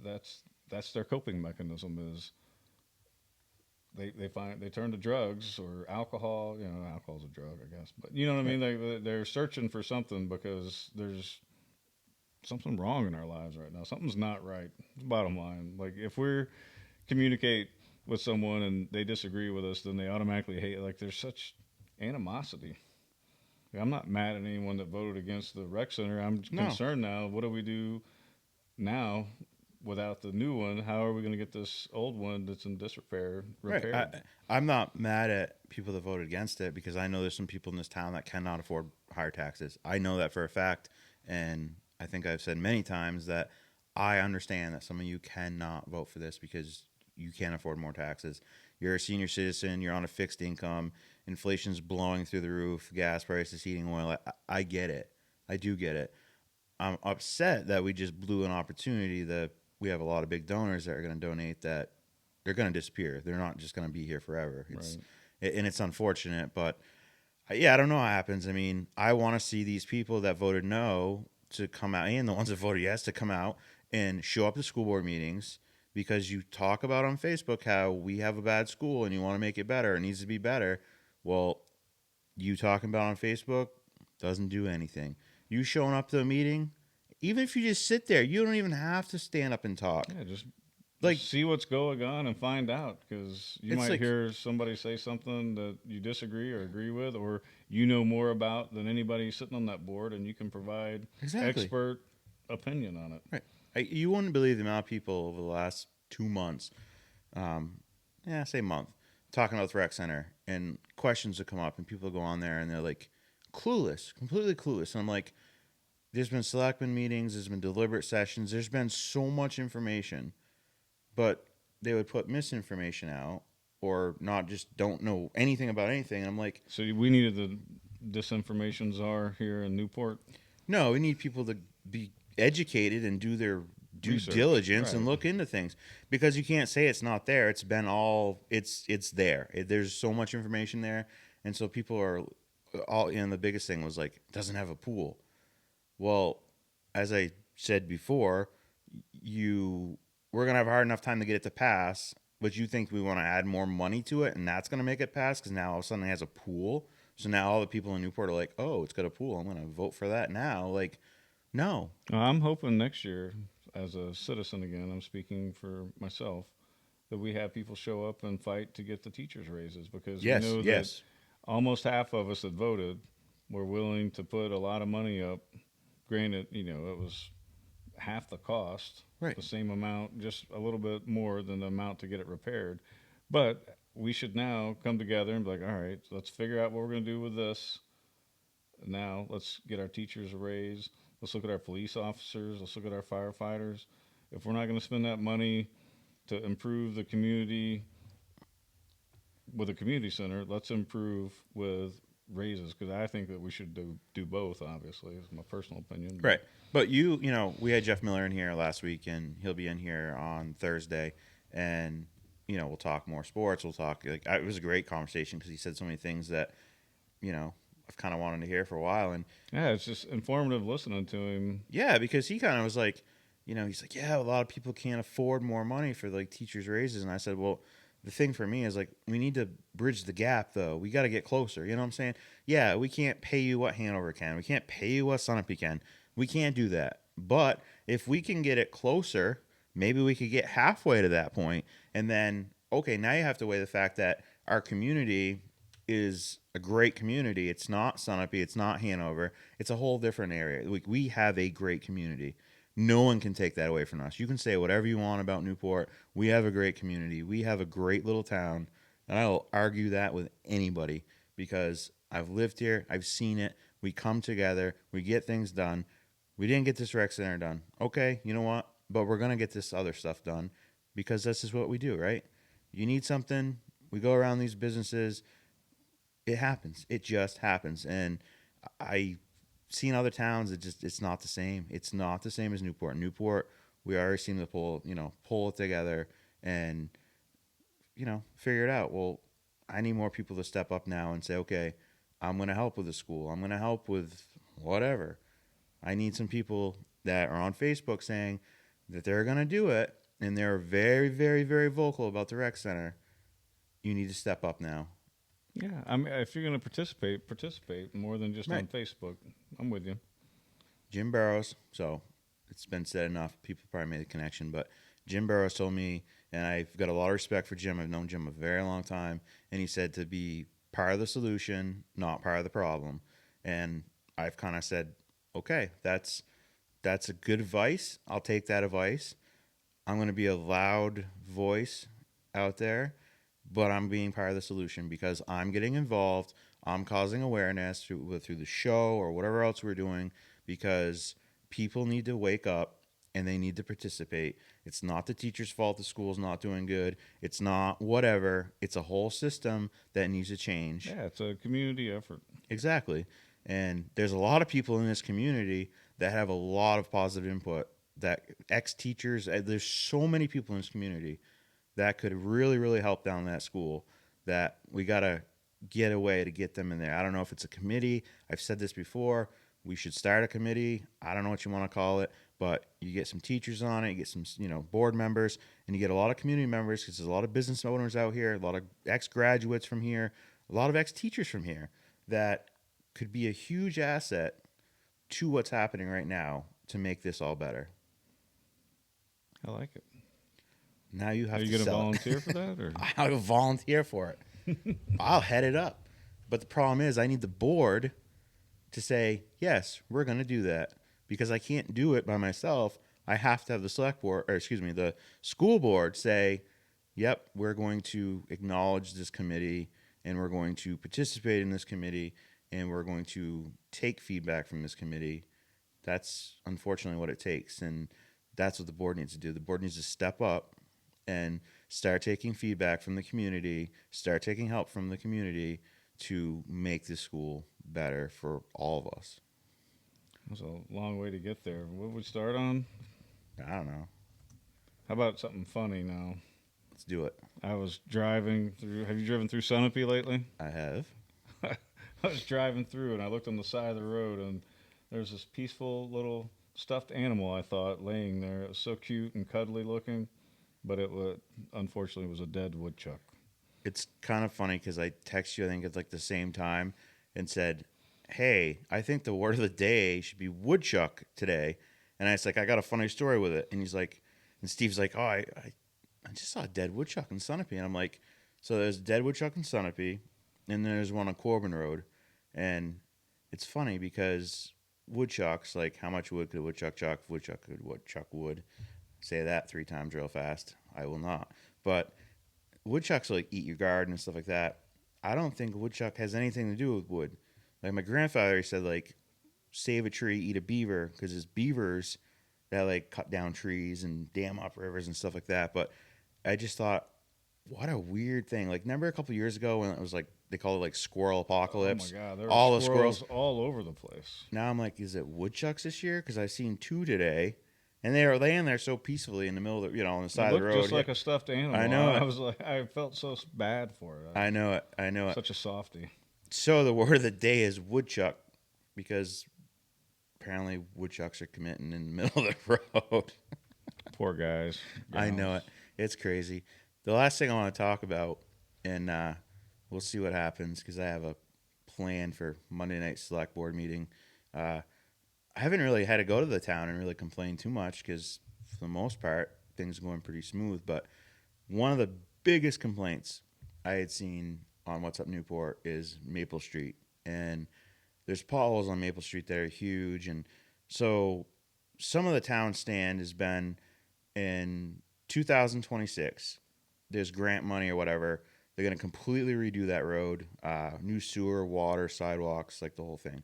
that's their coping mechanism is they turn to drugs or alcohol. You know, alcohol's a drug, I guess, but you know what I Right. mean. They're searching for something because there's something wrong in our lives right now. Something's not right. Bottom line, like if we're communicate with someone and they disagree with us, then they automatically hate. Like there's such animosity. Like, I'm not mad at anyone that voted against the rec center. I'm No. concerned now. What do we do now without the new one? How are we going to get this old one that's in disrepair Right. repaired? I'm not mad at people that voted against it because I know there's some people in this town that cannot afford higher taxes. I know that for a fact. And I think I've said many times that I understand that some of you cannot vote for this because you can't afford more taxes. You're a senior citizen, you're on a fixed income, inflation's blowing through the roof, gas prices, heating oil. I get it. I do get it. I'm upset that we just blew an opportunity that we have a lot of big donors that are going to donate that they're going to disappear. They're not just going to be here forever. Right. And it's unfortunate, but yeah, I don't know what happens. I mean, I want to see these people that voted no to come out and the ones that voted yes to come out and show up to school board meetings because you talk about on Facebook how we have a bad school and you want to make it better. It needs to be better. Well, you talking about on Facebook doesn't do anything. You showing up to a meeting, even if you just sit there, you don't even have to stand up and talk. Yeah, just Like see what's going on and find out because you it's might like hear somebody say something that you disagree or agree with, or you know more about than anybody sitting on that board, and you can provide exactly expert opinion on it. right. You wouldn't believe the amount of people over the last 2 months, yeah, say month, talking about the rec center and questions that come up, and people go on there and they're like clueless, completely clueless. And I'm like, there's been selectmen meetings, there's been deliberate sessions, there's been so much information, but they would put misinformation out or not just don't know anything about anything. And I'm like, So we needed the disinformation czar here in Newport. no, we need people to be educated and do their due Research, diligence and right. look into things because you can't say it's not there. It's been all it's there. There's so much information there, and so people are all. The biggest thing was like doesn't have a pool. Well, as I said before, we're gonna have a hard enough time to get it to pass, but you think we want to add more money to it, and that's gonna make it pass because now all of a sudden it has a pool. So now all the people in Newport are like, oh, it's got a pool. I'm gonna vote for that now. Like, no. I'm hoping next year, as a citizen again, I'm speaking for myself, that we have people show up and fight to get the teachers' raises because we Yes, know that yes, almost half of us that voted were willing to put a lot of money up. Granted, it was half the cost, right. the same amount, just a little bit more than the amount to get it repaired. But we should now come together and be like, all right, let's figure out what we're going to do with this. Now let's get our teachers a raise. Let's look at our police officers. Let's look at our firefighters. If we're not going to spend that money to improve the community with a community center, let's improve with raises because I think that we should do both. Obviously, is my personal opinion. Right. But we had Jeff Miller in here last week, and he'll be in here on Thursday, and we'll talk more sports. We'll talk it was a great conversation because he said so many things that I've kind of wanted to hear for a while, and Yeah, it's just informative listening to him. yeah, because he kind of was like, he's like, yeah, a lot of people can't afford more money for like teachers' raises, and I said, well, the thing for me is like we need to bridge the gap though. We got to get closer. You know what I'm saying? Yeah, we can't pay you what Hanover can. We can't pay you what Sunapee can. We can't do that. But if we can get it closer, maybe we could get halfway to that point, and then okay, now you have to weigh the fact that our community is a great community. It's not Sunapee. It's not Hanover. It's a whole different area. We have a great community. No one can take that away from us. You can say whatever you want about Newport. We have a great community. We have a great little town. And I will argue that with anybody because I've lived here. I've seen it. We come together. We get things done. We didn't get this rec center done. Okay, you know what? But we're going to get this other stuff done because this is what we do, right? You need something. We go around these businesses. It happens. It just happens. And I seen other towns. It's not the same. It's not the same as Newport. Newport, we already seem to pull it together and figure it out. Well, I need more people to step up now and say, okay, I'm going to help with the school. I'm going to help with whatever. I need some people that are on Facebook saying that they're going to do it, and they're very, very, very vocal about the rec center. You need to step up now. Yeah, I mean, if you're going to participate more than just Right. on Facebook. I'm with you. Jim Barrows. So it's been said enough. People probably made the connection, but Jim Barrows told me, and I've got a lot of respect for Jim. I've known Jim a very long time, and he said to be part of the solution, not part of the problem. And I've kind of said, okay, that's a good advice. I'll take that advice. I'm going to be a loud voice out there, but I'm being part of the solution because I'm getting involved. I'm causing awareness through the show or whatever else we're doing because people need to wake up and they need to participate. It's not the teacher's fault the school's not doing good. It's not whatever. It's a whole system that needs to change. Yeah, it's a community effort. Exactly. And there's a lot of people in this community that have a lot of positive input. That ex-teachers, there's so many people in this community that could really, really help down that school that we got to get a way to get them in there. I don't know if it's a committee. I've said this before. We should start a committee. I don't know what you want to call it, but you get some teachers on it, you get some, board members, and you get a lot of community members because there's a lot of business owners out here, a lot of ex-graduates from here, a lot of ex-teachers from here that could be a huge asset to what's happening right now to make this all better. I like it. Now you have Are to you going to sell it. volunteer for that? Or I'll volunteer for it. I'll head it up. But the problem is I need the board to say, yes, we're going to do that because I can't do it by myself. I have to have the the school board say, yep, we're going to acknowledge this committee and we're going to participate in this committee and we're going to take feedback from this committee. That's unfortunately what it takes. And that's what the board needs to do. The board needs to step up and start taking feedback from the community, start taking help from the community to make this school better for all of us. It was a long way to get there. What would we start on? I don't know. How about something funny now? Let's do it. I was driving through. Have you driven through Sunapee lately? I have. I was driving through and I looked on the side of the road and there's this peaceful little stuffed animal. I thought laying there. It was so cute and cuddly looking, but it was unfortunately it was a dead woodchuck. It's kind of funny because I text you, I think, at like the same time and said, "Hey, I think the word of the day should be woodchuck today." And I was like, "I got a funny story with it." And he's like, and Steve's like, "Oh, I just saw a dead woodchuck in Sunapee." And I'm like, "So there's a dead woodchuck in Sunapee, and there's one on Corbin Road." And it's funny because woodchucks, like, how much wood could a woodchuck chuck? Woodchuck could woodchuck wood. Say that 3 times real fast. I will not. But woodchucks like eat your garden and stuff like that. I don't think a woodchuck has anything to do with wood. Like my grandfather said, like save a tree, eat a beaver, because it's beavers that like cut down trees and dam up rivers and stuff like that. But I just thought, what a weird thing. Like remember a couple years ago when it was like they call it like squirrel Oh my apocalypse, God, there were all the squirrels. squirrels all over the place. Now I'm like, is it woodchucks this year? Because I've seen 2 today, and they are laying there so peacefully in the middle of the, on the It side of the looked road. just Yeah, like a stuffed I animal. know I it. was like, I felt so bad for it. I know it. I know it. Such a softie. So the word of the day is woodchuck because apparently woodchucks are committing in the middle of the road. Poor guys. I Gals. know it. It's crazy. The last thing I want to talk about, and we'll see what happens because I have a plan for Monday night select board meeting. I haven't really had to go to the town and really complain too much because for the most part things are going pretty smooth. But one of the biggest complaints I had seen on What's Up Newport is Maple Street, and there's potholes on Maple Street that are huge, and so some of the town stand has been in 2026. There's grant money or whatever. They're going to completely redo that road, new sewer, water, sidewalks, like the whole thing.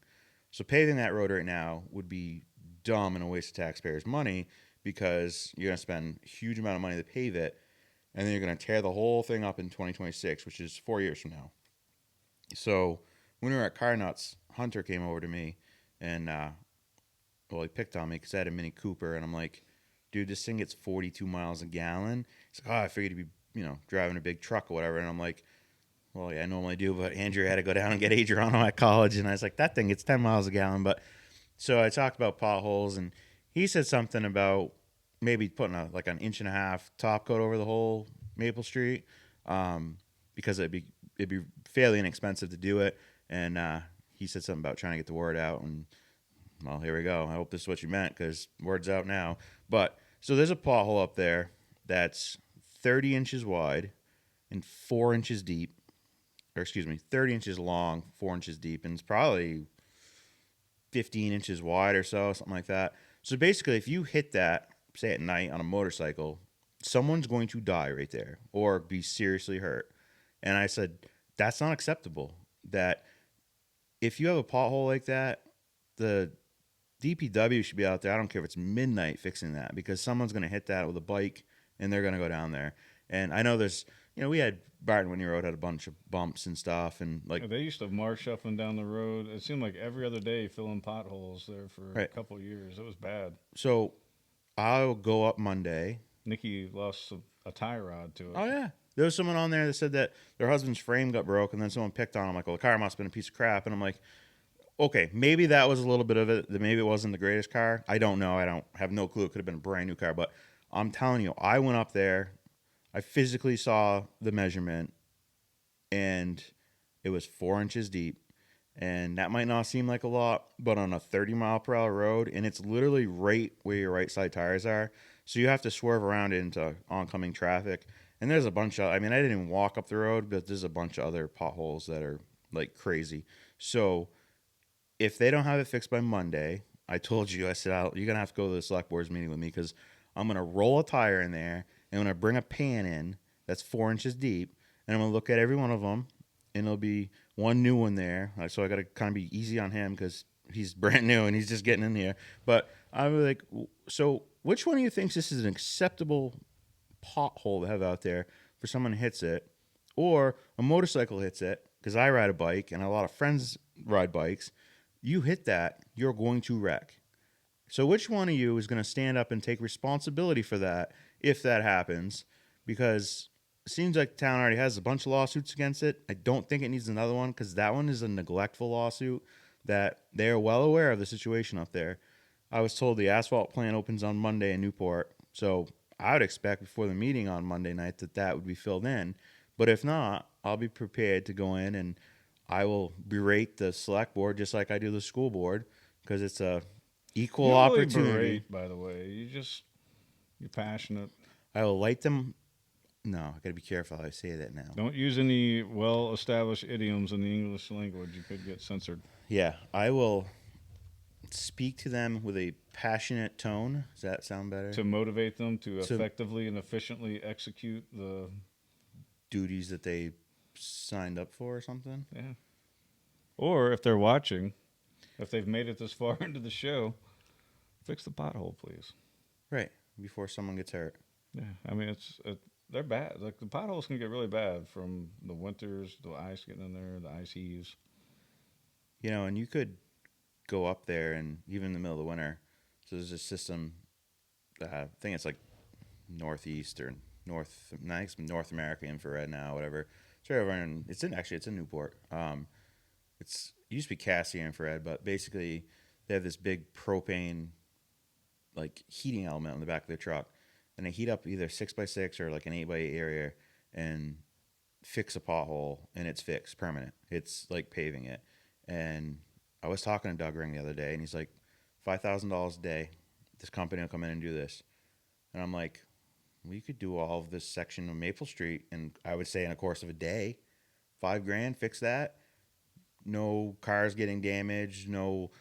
So paving that road right now would be dumb and a waste of taxpayers' money because you're going to spend a huge amount of money to pave it, and then you're going to tear the whole thing up in 2026, which is 4 years from now. So when we were at Car Nuts, Hunter came over to me and well, he picked on me because I had a Mini Cooper, and I'm like, dude, this thing gets 42 miles a gallon. He's like, oh, I figured you'd be, driving a big truck or whatever. And I'm like, well, yeah, I normally do, but Andrew had to go down and get Adriano at college, and I was like, that thing gets 10 miles a gallon. But so I talked about potholes, and he said something about maybe putting like an inch and a half top coat over the whole Maple Street, because it'd be fairly inexpensive to do it. And he said something about trying to get the word out, and well, here we go. I hope this is what you meant because word's out now. But so there's a pothole up there that's 30 inches wide and 4 inches deep, or excuse me, 30 inches long, 4 inches deep, and it's probably 15 inches wide or so, something like that. So basically, if you hit that, say at night on a motorcycle, someone's going to die right there or be seriously hurt. And I said, that's not acceptable. That if you have a pothole like that, the DPW should be out there. I don't care if it's midnight fixing that because someone's going to hit that with a bike and they're going to go down there. And I know there's, we had Barton Whitney Road had a bunch of bumps and stuff, and like Yeah, they used to march up and down the road. It seemed like every other day filling potholes there for a right. couple of years. It was bad. So I'll go up Monday. Nikki lost a tie rod to it. Oh yeah, there was someone on there that said that their husband's frame got broke, and then someone picked on him. Like, well, the car must have been a piece of crap, and I'm like, okay, maybe that was a little bit of it. Maybe it wasn't the greatest car. I don't know. I don't have no clue. It could have been a brand new car, but I'm telling you, I went up there. I physically saw the measurement, and it was 4 inches deep. And that might not seem like a lot, but on a 30-mile-per-hour road, and it's literally right where your right side tires are, so you have to swerve around into oncoming traffic. And there's a bunch of, I mean, I didn't even walk up the road, but there's a bunch of other potholes that are like crazy. So if they don't have it fixed by Monday, I told you, I said, you're going to have to go to the select board's meeting with me because I'm going to roll a tire in there and I'm going to bring a pan in that's 4 inches deep, and I'm going to look at every one of them, and there'll be one new one there. So I got to kind of be easy on him because he's brand new and he's just getting in here. But I was like, so which one of you thinks this is an acceptable pothole to have out there for someone who hits it, or a motorcycle hits it? Because I ride a bike and a lot of friends ride bikes. You hit that, you're going to wreck. So which one of you is going to stand up and take responsibility for that if that happens? Because it seems like the town already has a bunch of lawsuits against it. I don't think it needs another one because that one is a neglectful lawsuit that they are well aware of the situation up there. I was told the asphalt plant opens on Monday in Newport, so I would expect before the meeting on Monday night that would be filled in. But if not, I'll be prepared to go in and I will berate the select board just like I do the school board because it's a You equal don't really opportunity. berate, by the way. You're passionate. I will light them. No, I got to be careful how I say that now. Don't use any well-established idioms in the English language. You could get censored. Yeah, I will speak to them with a passionate tone. Does that sound better? To motivate them to To effectively and efficiently execute the duties that they signed up for or something. yeah. Or if they're watching, if they've made it this far into the show, fix the pothole, please. Right, before someone gets hurt. Yeah, I mean they're bad. Like the potholes can get really bad from the winters, the ice getting in there, the ice heaves. And you could go up there and even in the middle of the winter. So there's a system. I think it's like northeast or North America infrared now, whatever. It's right over in. It's in Newport. It used to be Cassia infrared, but basically they have this big propane like heating element on the back of their truck, and they heat up either 6x6 or like an 8x8 area and fix a pothole, and it's fixed permanent. It's like paving it. And I was talking to Doug Ring the other day, and he's like, $5,000 a day. This company will come in and do this. And I'm like, we could do all of this section of Maple Street, and I would say in a course of a day, $5,000, fix that. No cars getting damaged, no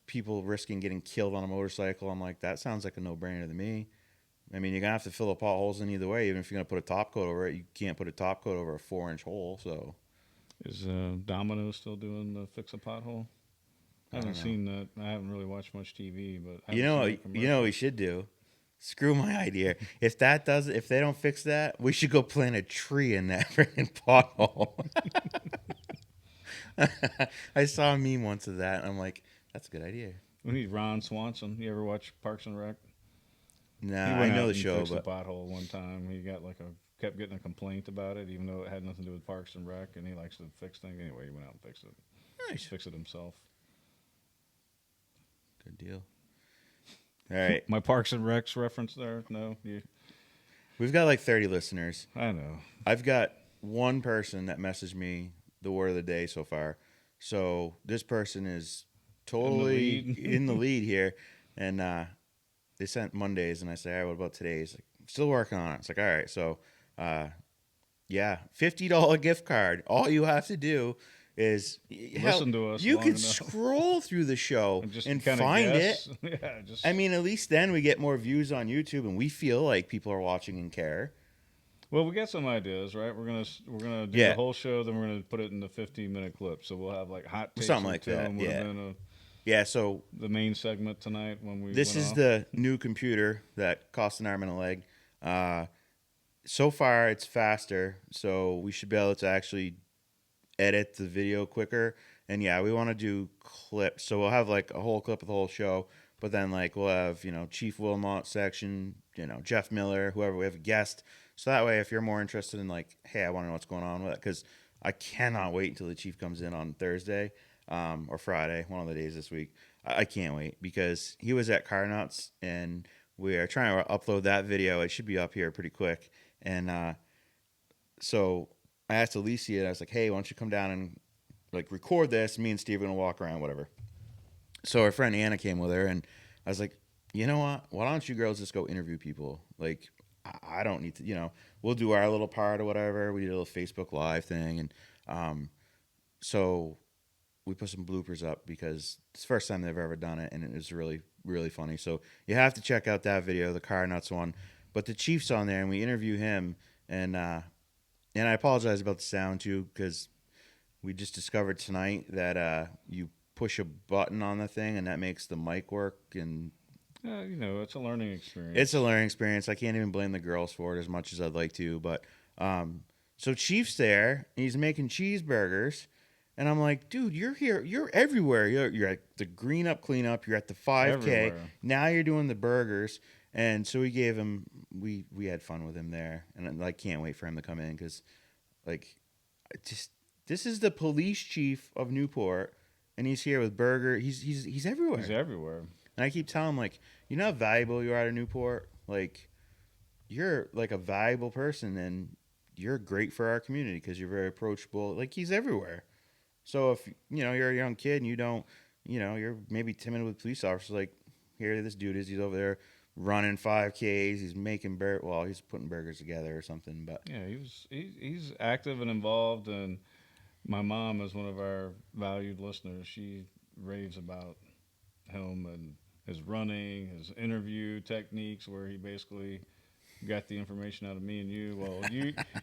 people risking getting killed on a motorcycle. I'm like, that sounds like a no-brainer to me. I mean, you're gonna have to fill the potholes in either way. Even if you're gonna put a top coat over it, you can't put a top coat over a 4-inch hole. So, Is Domino still doing the fix a pothole? I I haven't don't know. seen that. I haven't really watched much TV, but I You haven't know, seen the you know what we should do? Screw my idea. If they don't fix that, we should go plant a tree in that freaking pothole. I saw a meme once of that, and I'm like, that's a good idea. We need Ron Swanson. You ever watch Parks and Rec? Nah, He I went know out the and show, fixed a but pothole one time. He got kept getting a complaint about it, even though it had nothing to do with Parks and Rec, and he likes to fix things. Anyway, he went out and fixed it. nice, Fix it himself. good deal. All right, My Parks and Recs reference there? No, we've got like 30 listeners. I know. I've got one person that messaged me the word of the day so far. So this person is totally lead. in the lead here. And they sent Mondays, and I say, all right, what about today? He's like, still working on it. It's like, all right. So, yeah, $50 gift card. All you have to do is Listen to us You long could enough. scroll through the show And just and kinda find guess. it. Yeah, just. I mean, at least then we get more views on YouTube, and we feel like people are watching and care. Well, we got some ideas, right? We're gonna do Yeah. the whole show, then we're gonna put it in the 15-minute clip. So we'll have like hot takes. Something like that, Tim would have yeah. been Yeah, so the main segment tonight when we. this went is off. the new computer that costs an arm and a leg. So far, it's faster, so we should be able to actually edit the video quicker. And yeah, we want to do clips, so we'll have like a whole clip of the whole show. But then like we'll have Chief Wilmot section, Jeff Miller, whoever, we have a guest. So that way, if you're more interested in like, hey, I want to know what's going on with it, because I cannot wait until the chief comes in on Thursday or Friday, one of the days this week. I can't wait because he was at Car Nuts, and we are trying to upload that video. It should be up here pretty quick. And so I asked Alicia, and I was like, hey, why don't you come down and like record this? Me and Steve are going to walk around, whatever. So our friend Anna came with her, and I was like, you know what? Why don't you girls just go interview people? Like, I don't need to, we'll do our little part or whatever. We did a little Facebook Live thing. And so we put some bloopers up because it's the first time they've ever done it, and it was really, really funny. So you have to check out that video, the Car Nuts one. But the Chief's on there, and we interview him. And I apologize about the sound, too, because we just discovered tonight that you push a button on the thing, and that makes the mic work. And it's a learning experience. it's a learning experience. I can't even blame the girls for it as much as I'd like to. But so Chief's there, and he's making cheeseburgers. And I'm like, dude, you're here. You're everywhere. You're at the Green Up Cleanup. You're at the 5K. Everywhere. Now you're doing the burgers. And so we gave him, we had fun with him there. And I can't wait for him to come in because, like, this is the police chief of Newport. And he's here with burger. He's everywhere. He's everywhere. And I keep telling him, like, you know how valuable you are to Newport? Like, you're like a valuable person and you're great for our community because you're very approachable. Like, he's everywhere. So if, you're a young kid and you don't, you're maybe timid with police officers, like, here this dude is, he's over there running 5Ks, he's making he's putting burgers together or something, but Yeah, he's active and involved, and my mom is one of our valued listeners. She raves about him and his running, his interview techniques, where he basically got the information out of me and you. Well,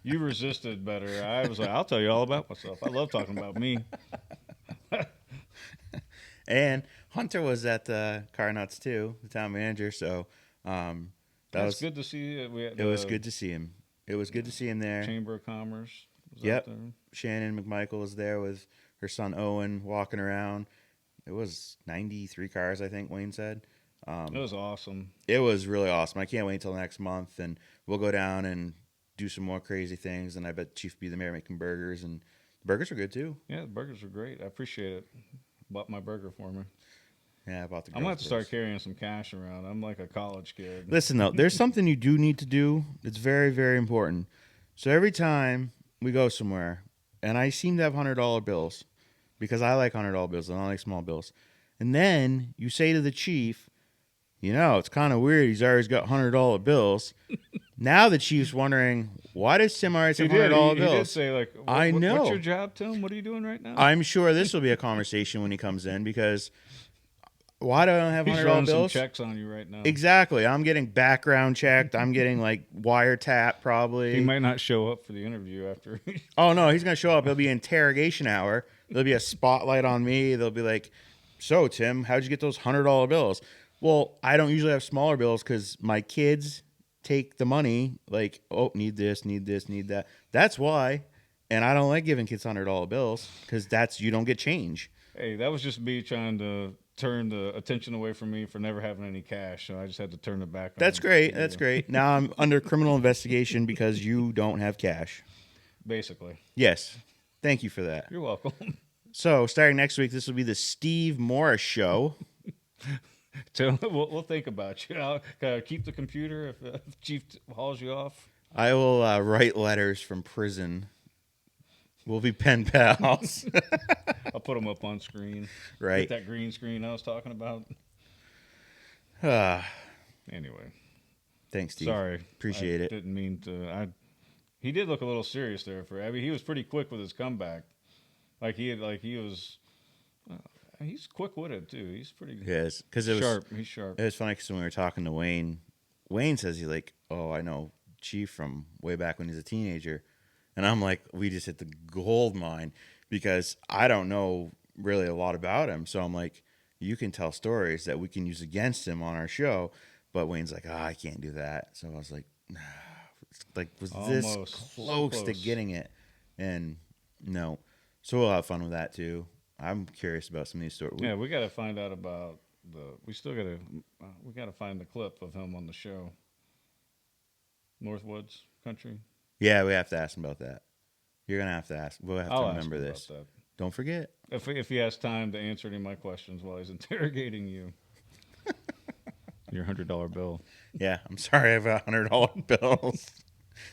you resisted better. I was like, I'll tell you all about myself. I love talking about me. and Hunter was at the Car Nuts too, the town manager, so that That's was good to see. We had it was the good to see him. It was good to see him there. Chamber of Commerce was out Yep. there. Shannon McMichael was there with her son Owen walking around. It was 93 cars, I think Wayne said. It was awesome. It was really awesome. I can't wait until next month, and we'll go down and do some more crazy things. And I bet Chief be the mayor making burgers, and the burgers are good too. Yeah, the burgers were great. I appreciate it. Bought my burger for me. Yeah, about the. I'm gonna have to start carrying some cash around. I'm like a college kid. Listen though, there's something you do need to do. It's very, very important. So every time we go somewhere, and I seem to have $100 bills because I like $100 bills and I like small bills, and then you say to the chief, it's kind of weird. He's always got $100 bills. Now the chief's wondering, why does Tim always have $100 bills? He did say, like, I know. What's your job, Tim? What are you doing right now? I'm sure this will be a conversation when he comes in because why do I have He's $100 running bills? some checks on you right now. Exactly. I'm getting background checked. I'm getting like wiretap probably. He might not show up for the interview after. Oh no, he's gonna show up. It'll be interrogation hour. There'll be a spotlight on me. They'll be like, "So Tim, how'd you get those $100 bills?" Well, I don't usually have smaller bills because my kids take the money. Like, oh, need this, need that. That's why. And I don't like giving kids $100 bills because you don't get change. Hey, that was just me trying to turn the attention away from me for never having any cash. So I just had to turn it back. That's great. That's great. Now I'm under criminal investigation because you don't have cash. Basically. Yes. Thank you for that. You're welcome. So, starting next week, this will be the Steve Morris Show. So we'll think about you. I'll keep the computer if Chief hauls you off. I will write letters from prison. We'll be pen pals. I'll put them up on screen. Right. Get that green screen I was talking about. Anyway. Thanks, Steve. Sorry. Appreciate it. Didn't mean to. He did look a little serious there he was pretty quick with his comeback. He's quick-witted too. He's pretty Yes, because it was sharp. He's sharp. It was funny because when we were talking to Wayne, Wayne says he's like, "Oh, I know Chief from way back when he was a teenager," and I'm like, "We just hit the gold mine," because I don't know really a lot about him. So I'm like, "You can tell stories that we can use against him on our show," but Wayne's like, "I can't do that." So I was like, was this close to getting it? And no, so we'll have fun with that too. I'm curious about some of these stories. Yeah, we got to find out about we got to find the clip of him on the show. Northwoods Country. Yeah, we have to ask him about that. You're gonna have to ask. We'll have to I'll remember this. Don't forget. If he has time to answer any of my questions while he's interrogating you. Your $100 bill. Yeah, I'm sorry. I have $100 bills.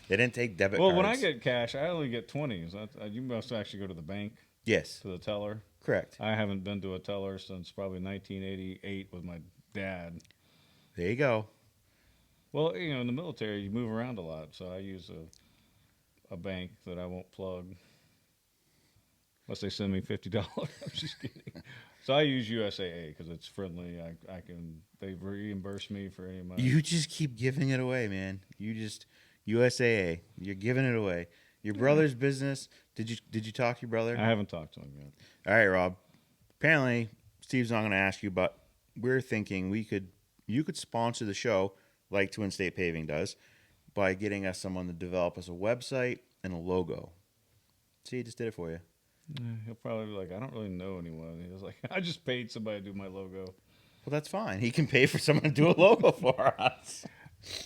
They didn't take debit cards. Well, when I get cash, I only get 20s. You must actually go to the bank. Yes. To the teller. Correct. I haven't been to a teller since probably 1988 with my dad. There you go. Well, in the military, you move around a lot, so I use a bank that I won't plug unless they send me $50. I'm just kidding. So I use USAA because it's friendly. They reimburse me for any money. You just keep giving it away, man. USAA. You're giving it away. Your brother's business. Did you talk to your brother? I haven't talked to him yet. All right, Rob. Apparently, Steve's not going to ask you, but we're thinking you could sponsor the show like Twin State Paving does by getting us someone to develop us a website and a logo. See, he just did it for you. He'll probably be like, I don't really know anyone. He was like, I just paid somebody to do my logo. Well, that's fine. He can pay for someone to do a logo for us.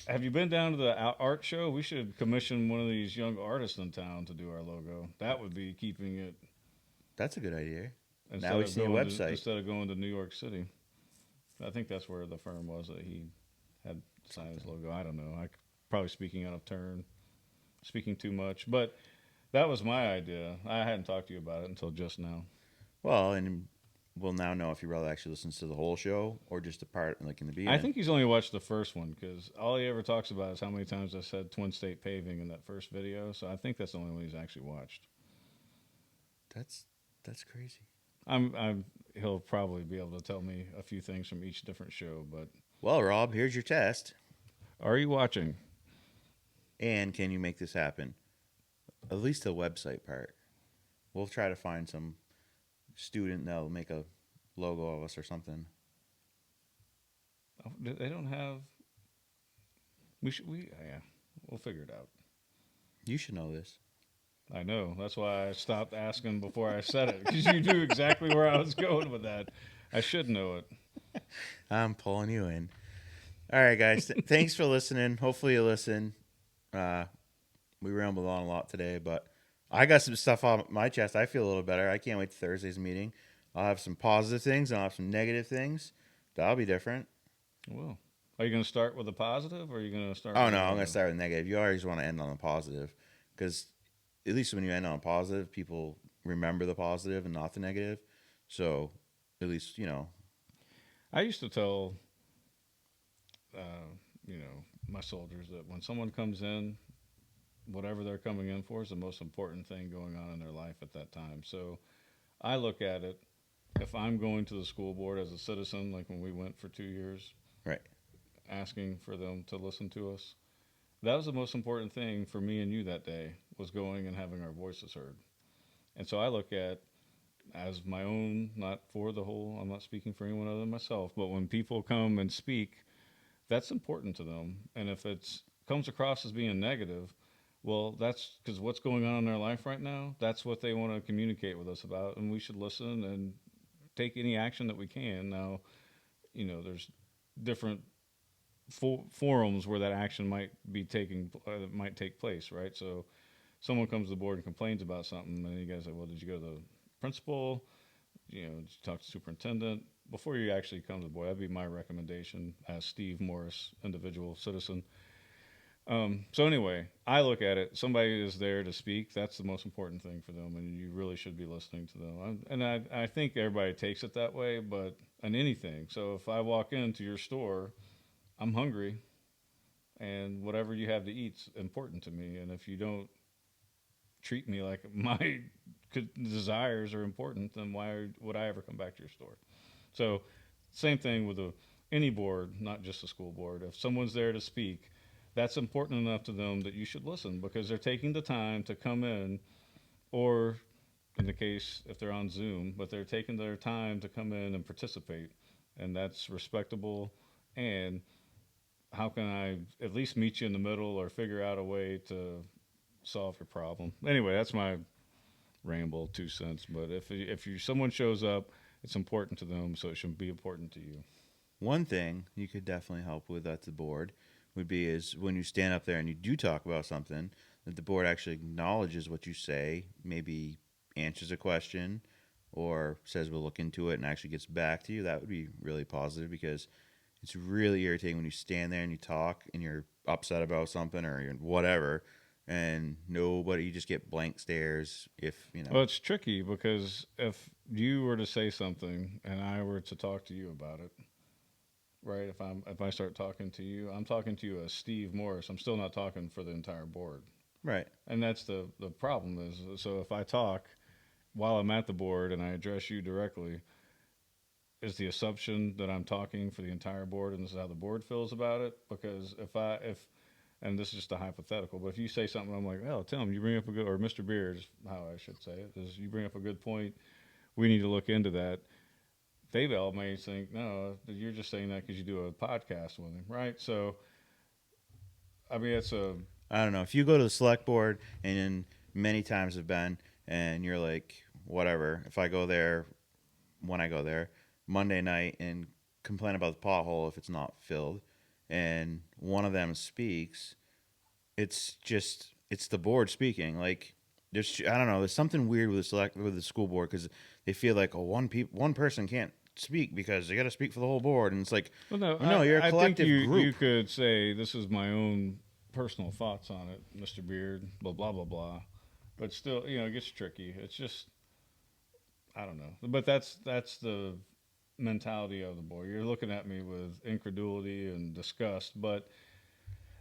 Have you been down to the art show? We should commission one of these young artists in town to do our logo. That would be keeping it. That's a good idea. Now we see a website instead of going to New York City. I think that's where the firm was that he had signed his logo. I don't know. Probably speaking out of turn, speaking too much, but that was my idea. I hadn't talked to you about it until just now. Well, and we'll now know if your brother actually listens to the whole show or just the part like in the I beginning. think he's only watched the first one because all he ever talks about is how many times I said Twin State Paving in that first video. So I think that's the only one he's actually watched. That's that's crazy. He'll probably be able to tell me a few things from each different show. But Well, Rob, here's your test. are you watching? And can you make this happen? At least the website part. We'll try to find some student that'll make a logo of us or something. Oh, they don't have. We should. Yeah. We'll figure it out. You should know this. I know. That's why I stopped asking before I said it because you knew exactly where I was going with that. I should know it. I'm pulling you in. All right, guys. Thanks for listening. Hopefully you listen. We rambled on a lot today, but I got some stuff on my chest. I feel a little better. I can't wait to Thursday's meeting. I'll have some positive things and I'll have some negative things. That'll be different. Well, are you going to start with a positive, or are you going to start? Oh with no, a I'm gonna negative? start with negative. You always want to end on a positive, because at least when you end on a positive, people remember the positive and not the negative. So at least I used to tell, my soldiers that when someone comes in, whatever they're coming in for is the most important thing going on in their life at that time. So I look at it, if I'm going to the school board as a citizen, like when we went for 2 years, right. asking for them to listen to us, that was the most important thing for me and you that day, was going and having our voices heard. And so I look at as my own, not for the whole, I'm not speaking for anyone other than myself, but when people come and speak, that's important to them. And if it's comes across as being negative, well, that's because what's going on in their life right now, that's what they want to communicate with us about, and we should listen and take any action that we can. Now, there's different forums where that action might take place, right? So someone comes to the board and complains about something, and you guys say, well, did you go to the principal? Did you talk to the superintendent? Before you actually come to the board, that'd be my recommendation as Steve Morris, individual citizen. So anyway, I look at it. Somebody is there to speak. That's the most important thing for them, and you really should be listening to them. And I think everybody takes it that way, but on anything. So if I walk into your store, I'm hungry, and whatever you have to eat's important to me. And if you don't treat me like my desires are important, then why would I ever come back to your store? So, same thing with any board, not just the school board. If someone's there to speak, that's important enough to them that you should listen because they're taking the time to come in, or in the case if they're on Zoom, but they're taking their time to come in and participate, and that's respectable. And how can I at least meet you in the middle or figure out a way to solve your problem? Anyway, that's my ramble 2 cents. But if someone shows up, it's important to them, so it should be important to you. One thing you could definitely help with at the board would be is when you stand up there and you do talk about something, that the board actually acknowledges what you say, maybe answers a question or says we'll look into it and actually gets back to you. That would be really positive, because it's really irritating when you stand there and you talk and you're upset about something or you're whatever, and nobody, you just get blank stares. If Well, it's tricky because if you were to say something and I were to talk to you about it, right? If I start talking to you, I'm talking to you as Steve Morris. I'm still not talking for the entire board, right, and that's the problem is. So if I talk while I'm at the board and I address you directly, is the assumption that I'm talking for the entire board and this is how the board feels about it? Because if and this is just a hypothetical, but if you say something, I'm like, oh, Tim, you bring up a good, or Mr. Beard is how I should say it, is you bring up a good point. We need to look into that. They all may think, no, you're just saying that because you do a podcast with him, right? So, I mean, it's a. I don't know. If you go to the select board, and many times have been, and you're like, whatever. If I go there, when I go there, Monday night and complain about the pothole if it's not filled, and one of them speaks, it's the board speaking. Like I don't know. There's something weird with the school board, because they feel like one person can't speak because they got to speak for the whole board. And it's like, Well, no, well, no, you're a I think collective you group. could say this is my own personal thoughts on it, Mr. Beard, blah blah blah blah. But still, it gets tricky. It's just I don't know. But that's the mentality of the board. You're looking at me with incredulity and disgust, but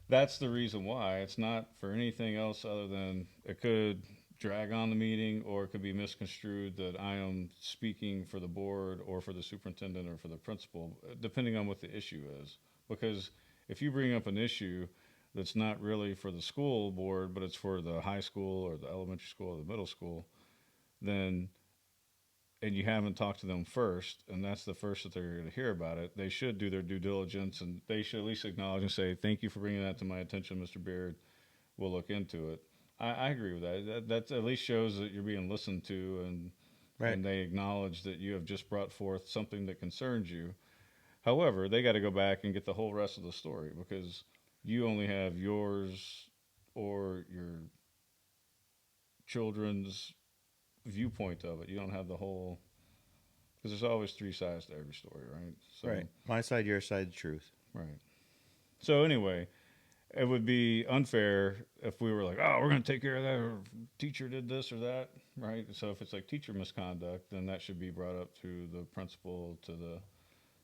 that's the reason why. It's not for anything else other than it could drag on the meeting or it could be misconstrued that I am speaking for the board or for the superintendent or for the principal, depending on what the issue is. Because if you bring up an issue that's not really for the school board, but it's for the high school or the elementary school or the middle school, then and you haven't talked to them first, and that's the first that they're going to hear about it, they should do their due diligence and they should at least acknowledge and say, "Thank you for bringing that to my attention, Mr. Beard. We'll look into it." I agree with that. That at least shows that you're being listened to, Right. and they acknowledge that you have just brought forth something that concerns you. However, they got to go back and get the whole rest of the story because you only have yours or your children's viewpoint of it. You don't have the whole because there's always three sides to every story, right? So, Right. My side, your side, the truth. right. So anyway, it would be unfair if we were like, "Oh, we're going to take care of that," or "Teacher did this or that," right? So if it's like teacher misconduct, then that should be brought up to the principal, to the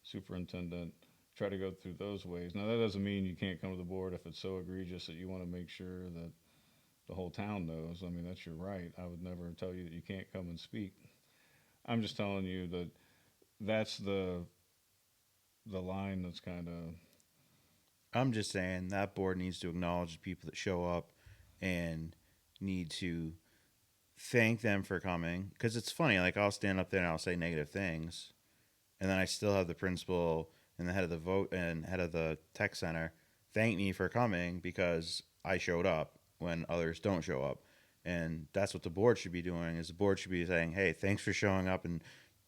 superintendent. Try to go through those ways. Now that doesn't mean you can't come to the board if it's so egregious that you want to make sure that the whole town knows. I mean, that's your right. I would never tell you that you can't come and speak. I'm just telling you that that's the line that's kind of I'm just saying that board needs to acknowledge the people that show up and need to thank them for coming. Because it's funny, like I'll stand up there and I'll say negative things, and then I still have the principal and the head of the vote and head of the tech center thank me for coming because I showed up when others don't show up. And that's what the board should be doing is the board should be saying, hey, thanks for showing up and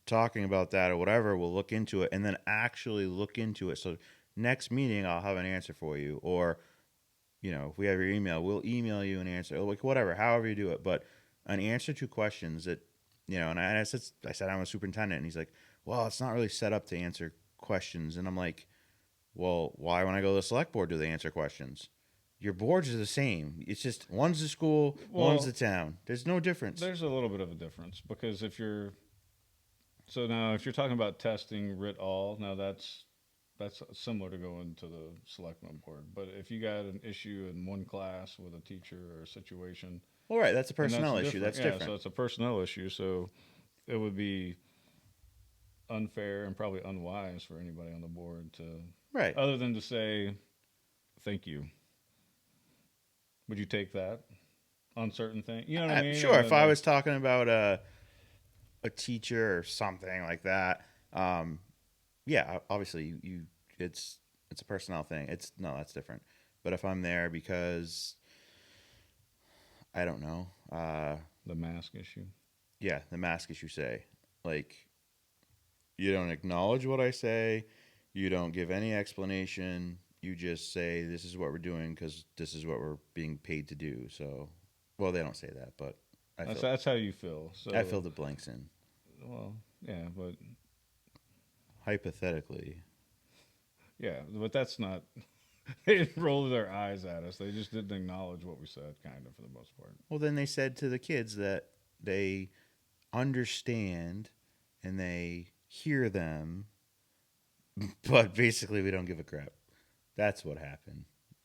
talking about that or whatever. We'll look into it and then actually look into it. So next meeting I'll have an answer for you. Or, if we have your email, we'll email you an answer. Like whatever, however you do it. But an answer to questions that and I said I'm a superintendent and he's like, well, it's not really set up to answer questions. And I'm like, well, why when I go to the select board do they answer questions? Your boards are the same. It's just one's the school, one's well, the town. There's no difference. there's a little bit of a difference because if you're talking about testing writ all, now that's similar to going to the selectmen board. But if you got an issue in one class with a teacher or a situation, Well, right, that's a and personnel issue. That's yeah, different. so it's a personnel issue. So it would be unfair and probably unwise for anybody on the board to, Right. other than to say, "Thank you." Would you take that on certain things? You know what I mean? Sure. If I was talking about a teacher or something like that, yeah, obviously it's a personnel thing. That's different. But if I'm there because I don't know, the mask issue. yeah, the mask issue say like you don't acknowledge what I say, you don't give any explanation, you just say this is what we're doing because this is what we're being paid to do. So, well, they don't say that, but That's how you feel. So I fill the blanks in. well, yeah, but Hypothetically. that's not. They didn't roll their eyes at us. They just didn't acknowledge what we said, kind of, for the most part. Well, then they said to the kids that they understand and they hear them, but basically we don't give a crap. That's what happened.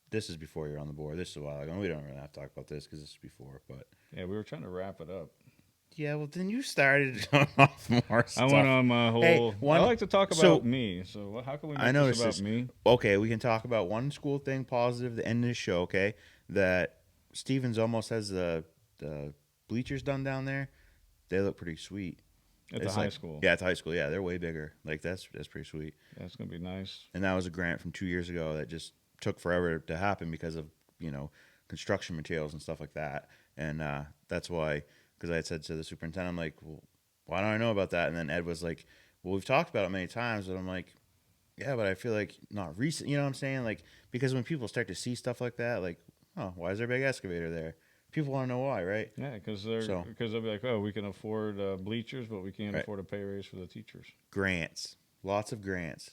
This is before you're on the board. This is a while ago. We don't really have to talk about this because this is before. But Yeah, we were trying to wrap it up. yeah, well, then you started off more I stuff. went on my whole. Hey, I like to talk so- about me. So how can we I make noticed this about this. me? Okay, we can talk about one school thing positive. The end of the show. Okay, that Stevens almost has the bleachers done down there. They look pretty sweet. At the It's high like- school. Yeah, at the high school. Yeah, they're way bigger. Like that's pretty sweet. Yeah, it's gonna be nice. And that was a grant from 2 years ago that just took forever to happen because of construction materials and stuff like that. And that's why, because I had said to the superintendent, I'm like, well, why don't I know about that? And then Ed was like, well, we've talked about it many times, but I'm like, yeah, but I feel like not recent. You know what I'm saying? Like because when people start to see stuff like that, like, oh, why is there a big excavator there? People want to know why, right? Yeah, because So they'll be like, oh, we can afford bleachers, but we can't right. afford a pay raise for the teachers. Grants, lots of grants.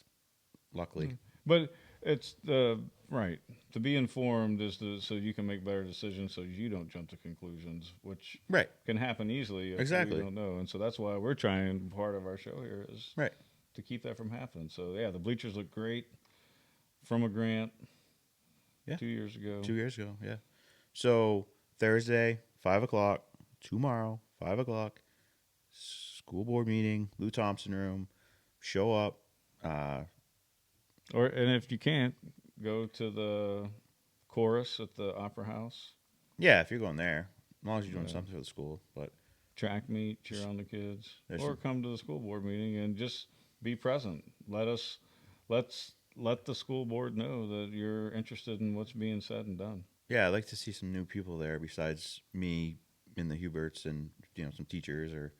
Luckily, But it's the right to be informed is so you can make better decisions, so you don't jump to conclusions, which right, can happen easily if we exactly, don't know. And so that's why we're trying. Part of our show here is right. to keep that from happening. So yeah, the bleachers look great from a grant Yeah, 2 years ago. 2 years ago. Yeah. So Thursday, 5 o'clock. Tomorrow, 5 o'clock. School board meeting, Lou Thompson room. Show up. Uh, Or and if you can't, go to the chorus at the Opera House. yeah, if you're going there, as long as you're doing Yeah. something for the school. But Track meet, cheer on the kids, there's or some, come to the school board meeting and just be present. Let the school board know that you're interested in what's being said and done. yeah, I'd like to see some new people there besides me in the Huberts and some teachers or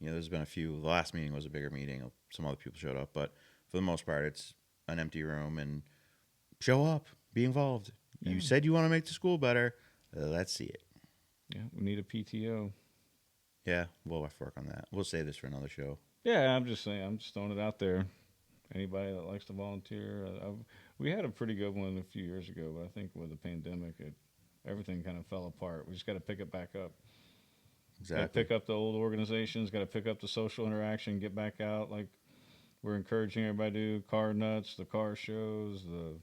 there's been a few. The last meeting was a bigger meeting. Some other people showed up, but for the most part, it's an empty room and show up, be involved. You Yeah. said you want to make the school better. Let's see it. Yeah, we need a PTO. Yeah, we'll have to work on that. We'll save this for another show. Yeah, I'm just saying. I'm just throwing it out there. Anybody that likes to volunteer, we had a pretty good one a few years ago, but I think with the pandemic, everything kind of fell apart. We just got to pick it back up. Got to Exactly. pick up the old organizations. Got to pick up the social interaction. Get back out like we're encouraging everybody to do. Car nuts, the car shows, the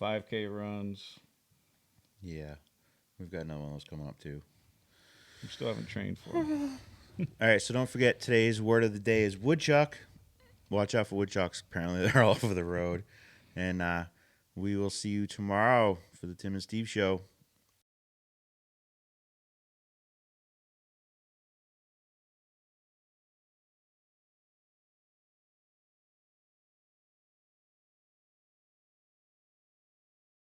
5K runs. Yeah, we've got another one of those coming up too. We still haven't trained for it. All right, so don't forget today's word of the day is woodchuck. Watch out for woodchucks. Apparently, they're all over the road. And we will see you tomorrow for the Tim and Steve show.